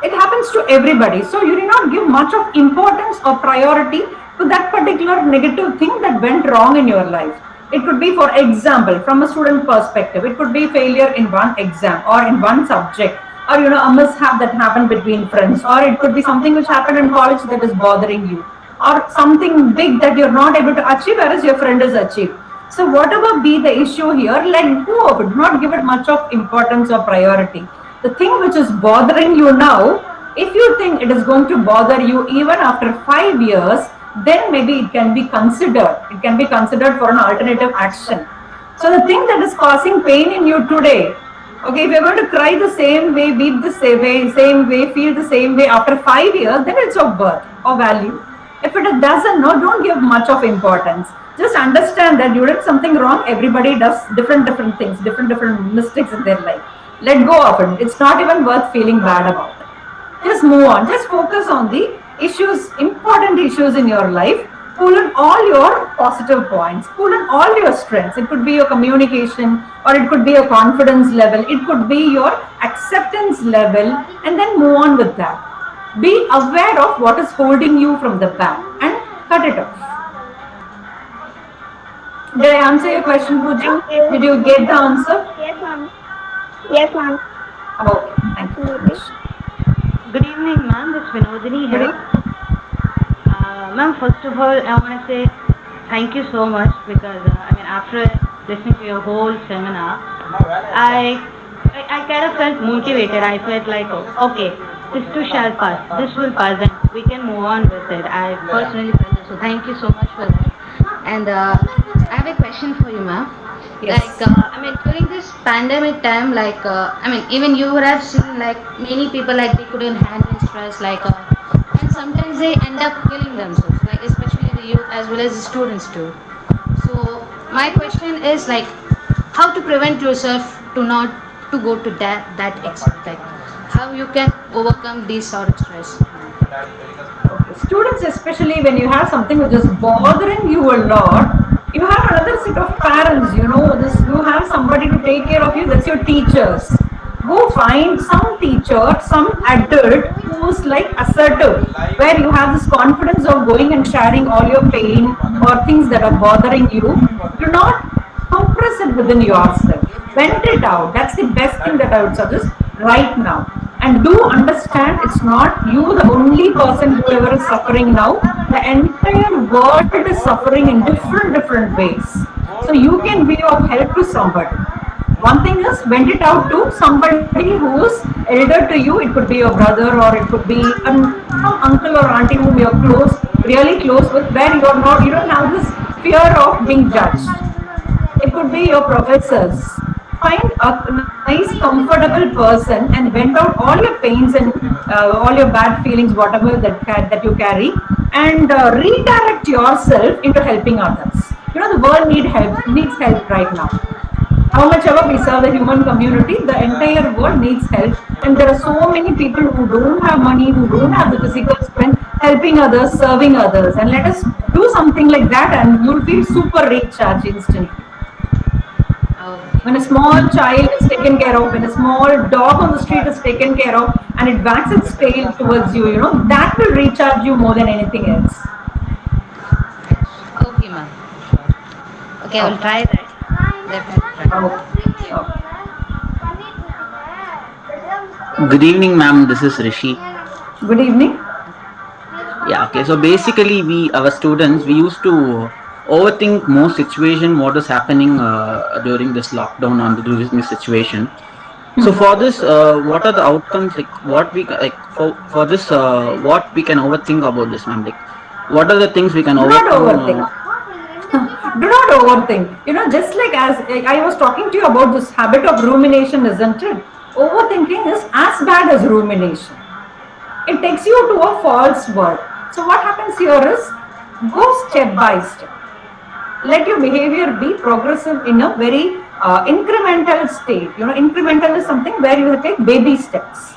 It happens to everybody. So you do not give much of importance or priority to that particular negative thing that went wrong in your life. It could be, for example, from a student perspective, it could be failure in one exam or in one subject, or a mishap that happened between friends, or it could be something which happened in college that is bothering you, or something big that you're not able to achieve whereas your friend has achieved. So whatever be the issue here, let go of it. Do not give it much of importance or priority. The thing which is bothering you now, if you think it is going to bother you even after 5 years, then maybe it can be considered. It can be considered for an alternative action. So the thing that is causing pain in you today, okay, if you're going to cry the same way, weep the same way, feel the same way after 5 years, then it's of worth or value. If it doesn't, don't give much of importance. Just understand that you did something wrong. Everybody does different things, different mistakes in their life. Let go of it. It's not even worth feeling bad about it. Just move on. Just focus on the issues, important issues in your life. Pull in all your positive points. Pull in all your strengths. It could be your communication, or it could be your confidence level. It could be your acceptance level, and then move on with that. Be aware of what is holding you from the back and cut it off. Did I answer your question, Pooja? Did you get the answer? Yes, ma'am. Yes, ma'am. Okay, thank you. Good evening, ma'am. This is Vinodini here. Ma'am, first of all, I want to say thank you so much because, after listening to your whole seminar, I kind of felt motivated. I felt like, okay, this too shall pass. This will pass and we can move on with it. I personally felt this. So thank you so much for that. And I have a question for you, ma'am. Yes. During this pandemic time, even you would have seen, many people, they couldn't handle stress, and sometimes they end up killing themselves, especially the youth as well as the students too. So my question is, how to prevent yourself to not to go to that extent, how you can overcome this sort of stress. Students, especially when you have something which is bothering you a lot, you have another set of parents, you have somebody to take care of you, that's your teachers. Go find some teacher, some adult who's like assertive, where you have this confidence of going and sharing all your pain or things that are bothering you. Do not compress it within yourself. Vent it out. That's the best thing that I would suggest right now. And do understand it's not you the only person who ever is suffering now. The entire world is suffering in different ways. So you can be of help to somebody. One thing is vent it out to somebody who is elder to you. It could be your brother or it could be some uncle or auntie whom you're close, really close with, where you don't have this fear of being judged. It could be your professors. Find a nice, comfortable person and vent out all your pains and all your bad feelings, whatever that you carry, and redirect yourself into helping others. The world needs help right now. How much ever we serve the human community, the entire world needs help, and there are so many people who don't have money, who don't have the physical strength, helping others, serving others, and let us do something like that, and you'll feel super recharged instantly. When a small child is taken care of, when a small dog on the street is taken care of, and it wags its tail towards you, that will recharge you more than anything else. Okay, ma'am. Okay, I will try that. Definitely. Good evening, ma'am. This is Rishi. Good evening. Yeah. Okay. So basically, our students, we used to overthink more situation what is happening during this lockdown and during this situation. So for this, what are the outcomes? Like what we like for this, what we can overthink about this, ma'am? Like what are the things we can overthink? Do not overthink. Just like as I was talking to you about this habit of rumination, isn't it? Overthinking is as bad as rumination. It takes you to a false world. So what happens here is go step by step. Let your behavior be progressive in a very incremental state. Incremental is something where you take baby steps.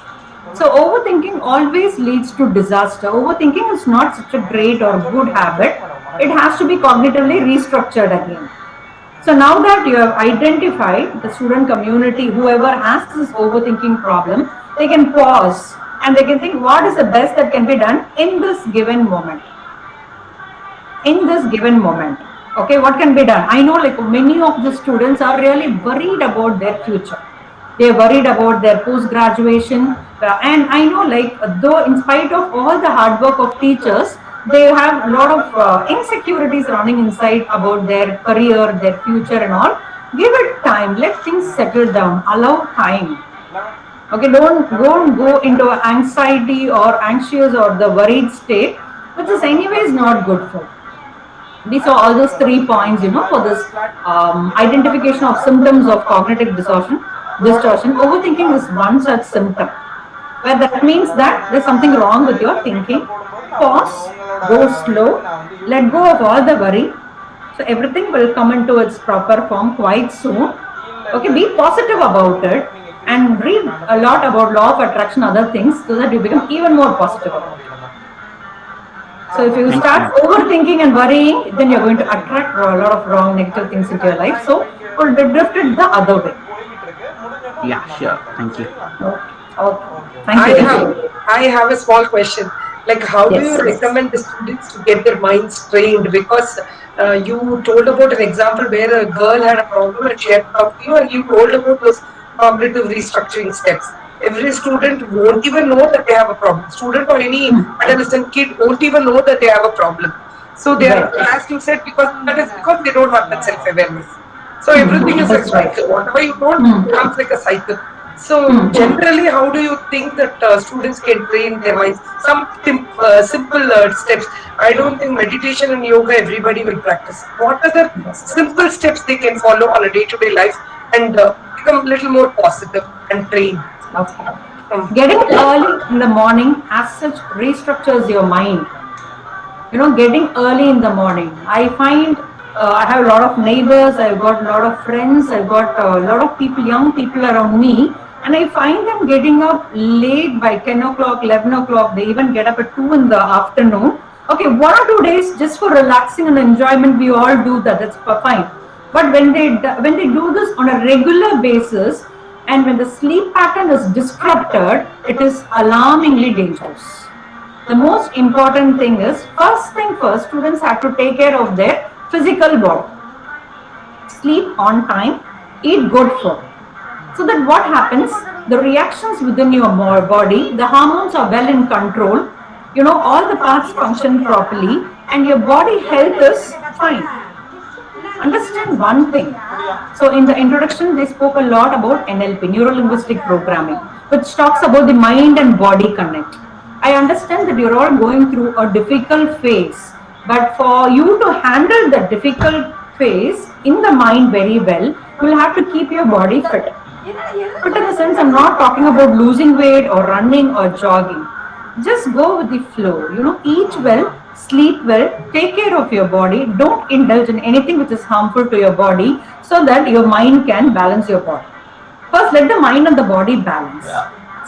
So overthinking always leads to disaster. Overthinking is not such a great or good habit. It has to be cognitively restructured again. So now that you have identified the student community, whoever has this overthinking problem, they can pause and they can think what is the best that can be done in this given moment. Okay, what can be done? I know many of the students are really worried about their future. They are worried about their post-graduation. And I know though in spite of all the hard work of teachers, they have a lot of insecurities running inside about their career, their future and all. Give it time. Let things settle down. Allow time. Okay, don't go into anxiety or anxious or the worried state, which is anyways not good for you. These are all those 3 points, for this identification of symptoms of cognitive distortion. Overthinking is one such symptom, where that means that there's something wrong with your thinking. Pause, go slow, let go of all the worry. So everything will come into its proper form quite soon. Okay, be positive about it and read a lot about law of attraction, other things, so that you become even more positive about it. So if you start overthinking and worrying, then you're going to attract a lot of wrong negative things into your life. So you'll drift it the other way. Yeah, sure. Thank you. Okay. Thank you. I have a small question. How do you recommend the students to get their minds trained? Because you told about an example where a girl had a problem and she had to talk to you, and you told about those cognitive restructuring steps. Every student won't even know that they have a problem. Student or any adolescent kid won't even know that they have a problem. So they are, as you said, because they don't have that self-awareness. So everything is a cycle. Whatever you don't becomes like a cycle. So generally, how do you think that students can train their minds? Some simple steps. I don't think meditation and yoga everybody will practice. What are the simple steps they can follow on a day-to-day life and become a little more positive and train? Okay. Getting early in the morning as such restructures your mind. Getting early in the morning. I find I have a lot of neighbors, I've got a lot of friends, I've got a lot of people, young people around me And I find them getting up late by 10 o'clock, 11 o'clock. They even get up at 2 in the afternoon. Okay, 1 or 2 days just for relaxing and enjoyment, we all do that. That's fine. But when they do this on a regular basis, and when the sleep pattern is disrupted, it is alarmingly dangerous. The most important thing is, first thing first, students have to take care of their physical body. Sleep on time, eat good food. So that what happens, the reactions within your body, the hormones are well in control, all the parts function properly, and your body health is fine. Understand one thing. So in the introduction, they spoke a lot about NLP, Neuro-Linguistic Programming, which talks about the mind and body connect. I understand that you're all going through a difficult phase, but for you to handle the difficult phase in the mind very well, you will have to keep your body fit. But in the sense, I'm not talking about losing weight or running or jogging. Just go with the flow. Eat well, sleep well, take care of your body. Don't indulge in anything which is harmful to your body, so that your mind can balance your body. First, let the mind and the body balance.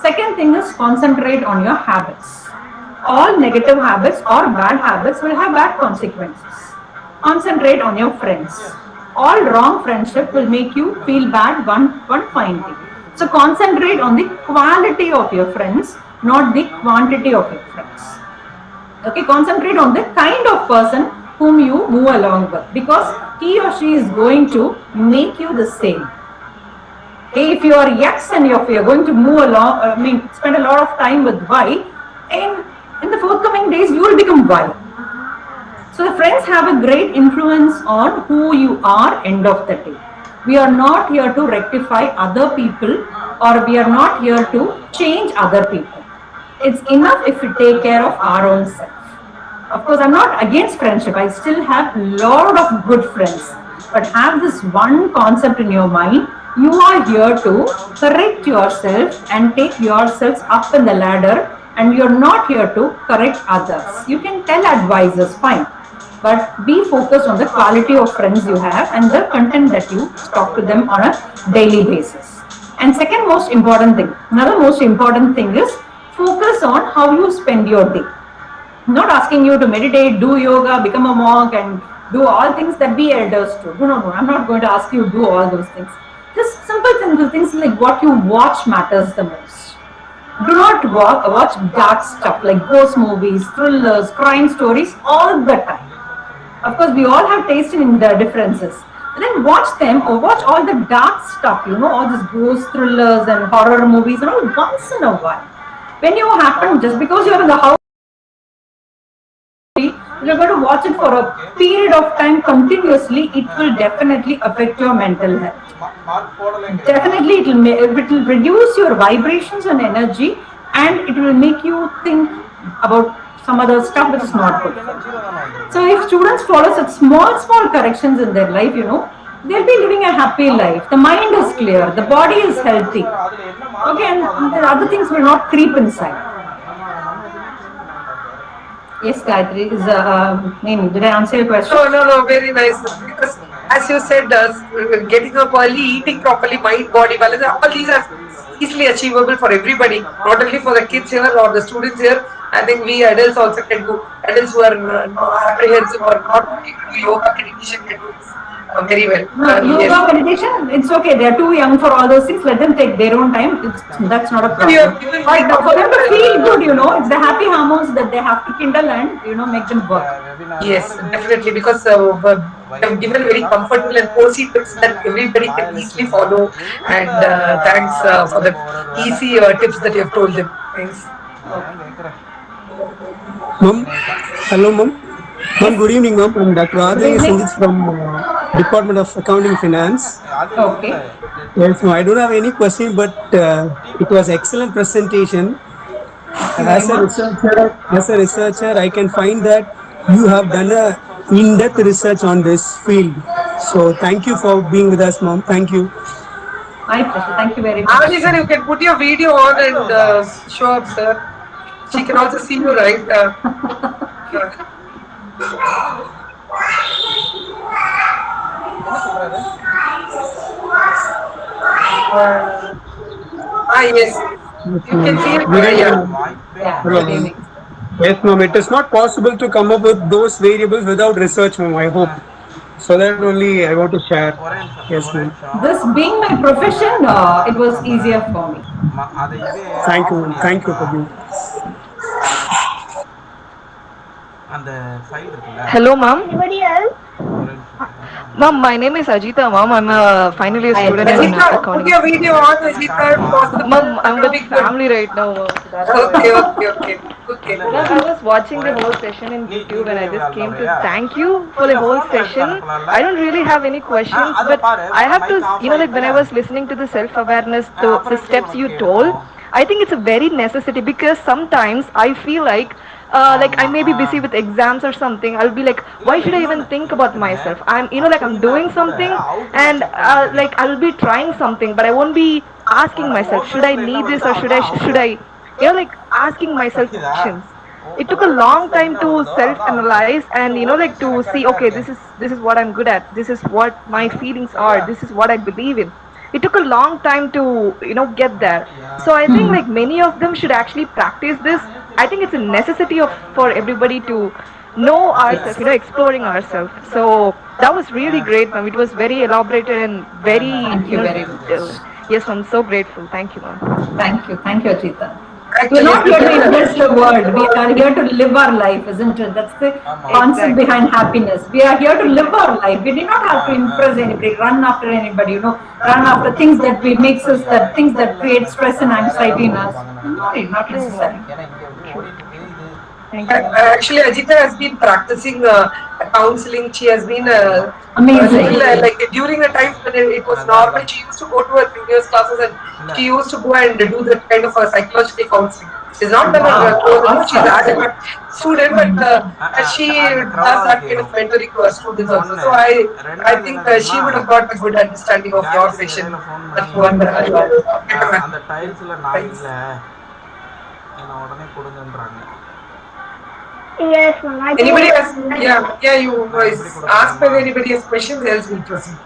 Second thing is, concentrate on your habits. All negative habits or bad habits will have bad consequences. Concentrate on your friends. All wrong friendship will make you feel bad one fine thing. So concentrate on the quality of your friends, not the quantity of your friends. Okay, concentrate on the kind of person whom you move along with, because he or she is going to make you the same. Okay, if you are X and if you are going to move along, spend a lot of time with Y, in the forthcoming days you will become Y. So the friends have a great influence on who you are end of the day. We are not here to rectify other people, or we are not here to change other people. It's enough if we take care of our own self. Of course, I'm not against friendship. I still have a lot of good friends. But have this one concept in your mind. You are here to correct yourself and take yourselves up in the ladder, and you're not here to correct others. You can tell advisors, fine. But be focused on the quality of friends you have and the content that you talk to them on a daily basis. And second most important thing, another most important thing is, focus on how you spend your day. I'm not asking you to meditate, do yoga, become a monk, and do all things that we elders do. No. I'm not going to ask you to do all those things. Just simple things like what you watch matters the most. Do not watch dark stuff like ghost movies, thrillers, crime stories all the time. Of course, we all have taste in the differences. And then watch them, or watch all the dark stuff, all these ghost thrillers and horror movies and all once in a while. When you happen, just because you're in the house, you're going to watch it for a period of time continuously, it will definitely affect your mental health. Definitely, it will reduce your vibrations and energy, and it will make you think about some other stuff which is not good. So if students follow such small corrections in their life, they'll be living a happy life. The mind is clear, the body is healthy. Okay, and the other things will not creep inside. Yes, Gayatri, did I answer your question? No, very nice. Because as you said, getting up early, eating properly, mind, body balance, all these are easily achievable for everybody, not only for the kids here or the students here. I think we adults also can do. Adults who are apprehensive or not do yoga, meditation can do this very well. Yoga, meditation, it's okay. They are too young for all those things. Let them take their own time. That's not a problem. But for them to feel good, it's the happy hormones that they have to kindle and make them work. Yes, definitely, because we have given very comfortable and cozy tips that everybody can easily follow. And thanks for the easy tips that you have told them. Thanks. Ma'am, hello ma'am. Ma'am, good evening ma'am. I'm Dr. Ardhya Singh from Department of Accounting Finance. Okay. Yes, no, I don't have any question, but it was excellent presentation. As a researcher, I can find that you have done a in-depth research on this field. So thank you for being with us, ma'am. Thank you. My pleasure. Thank you very much. Avani sir, you can put your video on and show up, sir. She can also see you, right? Yes. You can see it. Yeah, good evening. Yes, ma'am. It is not possible to come up with those variables without research, ma'am. I hope. So that only I want to share. Yes, ma'am. This being my profession, it was easier for me. Thank you, ma'am. Thank you for you. Hello, ma'am. Anybody else? Ma'am, my name is Ajita, ma'am. I'm a final year student in Ajita, put accounting. your video on, Ajita. Ma'am, I'm with family right now. That's Okay. Ma'am, I was watching the whole session in YouTube and I just came to thank you for the whole session. I don't really have any questions, but I have to, like when I was listening to the self-awareness, the steps you told, I think it's a very necessity because sometimes I feel like I may be busy with exams or something. I'll be like, why should I even think about myself? I'm, I'm doing something and I'll be trying something, but I won't be asking myself, should I need this or should I, asking myself questions. It took a long time to self-analyze and to see, okay, this is what I'm good at. This is what my feelings are. This is what I believe in. It took a long time to get there. So I think many of them should actually practice this. I think it's a necessity for everybody to know ourselves, exploring ourselves. So that was really great, ma'am. It was very elaborated and very. Thank you very much. Yes, I'm so grateful. Thank you, ma'am. Thank you, Ajita. We're not here to impress the world. We are here to live our life, isn't it? That's the concept behind happiness. We are here to live our life. We do not have to impress anybody, run after anybody, run after things that makes us, things that create stress and anxiety in us. Not necessary. Actually, Ajita has been practicing counseling. She has been amazing. During the time when it was normal, she used to go to her previous classes and she used to go and do that kind of psychological counseling. She's not done a course, she's a student, but she does that kind of mentoring to her students also. So I think she would have got a good understanding of your patient. That's wonderful. Yes, ma'am. Anybody else? Yeah, you ask whether anybody has questions, else we'll proceed.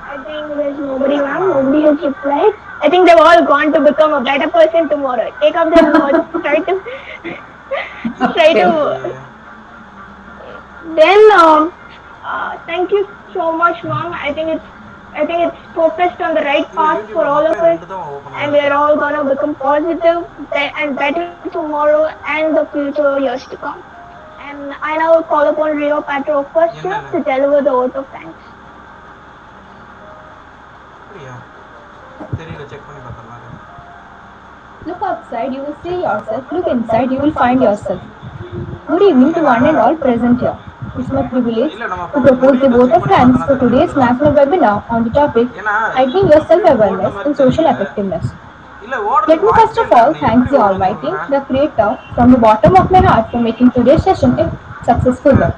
I think there's nobody, ma'am. Nobody has replied. I think they've all gone to become a better person tomorrow. Take up their notes, try to. Then, thank you so much, ma'am. I think it's focused on the right path for all of us, and we're all gonna become positive and better tomorrow and the future years to come. And I now call upon Rio Patro first to deliver the oath of thanks. Look outside, you will see yourself. Look inside, you will find yourself. Good evening to one and all present here. It's my privilege to propose the vote of thanks for today's national webinar on the topic Heightening Your Self-Awareness and Social Effectiveness. Let me first of all thank the Almighty, the Creator, from the bottom of my heart for making today's session a successful one.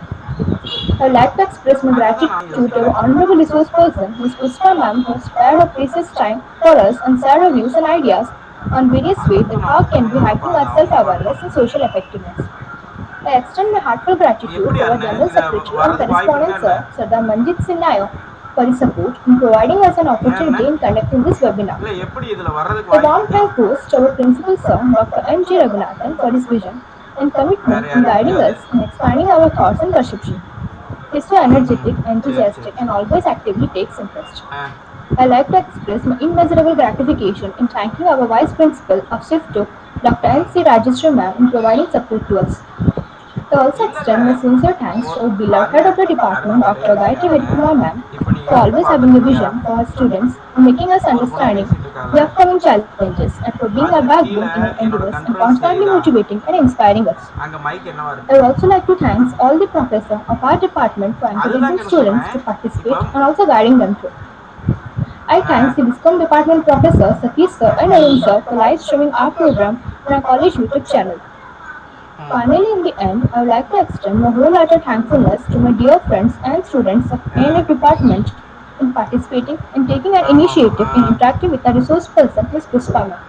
I would like to express my gratitude to our Honorable Resource Person, Ms. Pushpa Ma'am, who has spared her precious time for us and shared her views and ideas on various ways that how can we heighten our self-awareness and social effectiveness. I extend my heartfelt gratitude to our General Secretary and Correspondent Sir, Sardar Manjit Singh Nayak, for his support in providing us an opportunity in conducting this webinar. A warm thank goes to our Principal Sir, Dr. M. G. Raghunathan, for his vision and commitment in guiding us in expanding our thoughts and perception. He is so energetic, enthusiastic, and always actively takes interest. I like to express my immeasurable gratification in thanking our Vice Principal of SIFTO, Dr. N.C. Rajeshwar Ma'am, in providing support to us. I also extend my sincere thanks to our beloved head of the department, Dr. Gayatri Hedikumar Ma'am, for always having a vision for our students and making us understanding the upcoming challenges and for being our backbone in our endeavors and constantly motivating and inspiring us. I would also like to thank all the professors of our department for encouraging students to participate and also guiding them through. I thank the Discom Department Professor Satish Sir and Arun Sir for live streaming our program on our college YouTube channel. Finally, in the end, I would like to extend my wholehearted thankfulness to my dear friends and students of A&F department in participating and taking an initiative in interacting with our resource person, Ms. Pushpa Ma'am.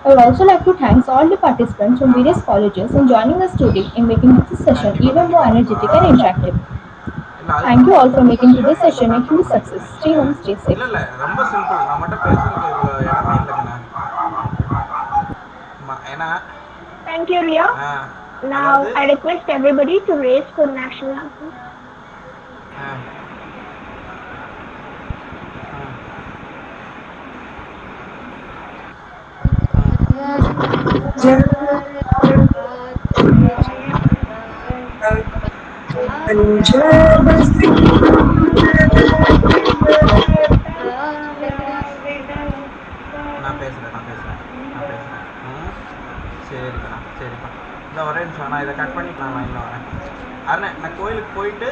I would also like to thank all the participants from various colleges in joining us today in making this session even more energetic and interactive. Thank you all for making today's session a huge success. Stay home, stay safe. இல்ல இல்ல ரொம்ப simple. நம்மகிட்ட பேசுறதுக்கு இவ்வளவு இடமே இல்லைங்கண்ணா. ஏன்னா Thank you, Ria. Now I request everybody to raise for national anthem. நான் பேசுறேன் சரிப்பா சரிப்பா இந்த ஒரே நிமிஷம் நான் இதை கட் பண்ணிட்டு நான் லைன்ல வரேன் அண்ணே நான் கோயிலுக்கு போயிட்டு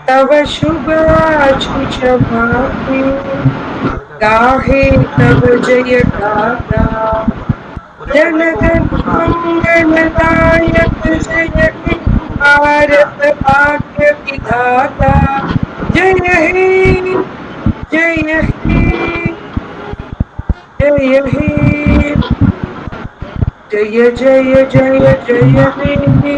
तव शुभ आशुषभाति गाहे तव जय गाथा जनगण मंगलदायक जय हे भारत भाग्य विधाता जय हे जय हे जय हे जय जय जय जय हे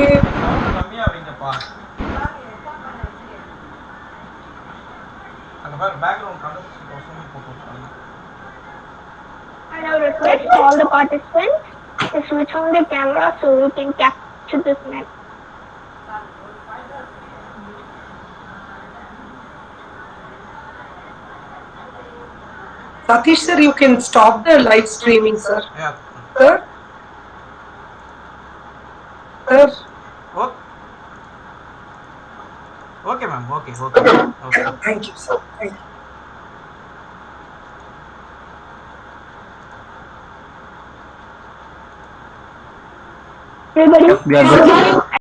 I now request all the participants to switch on the camera so we can capture this moment. Satish sir, you can stop the live streaming, sir. Yeah. Sir? Sir? Okay, ma'am. Okay. Thank you, sir. Thank you. Everybody, We are good.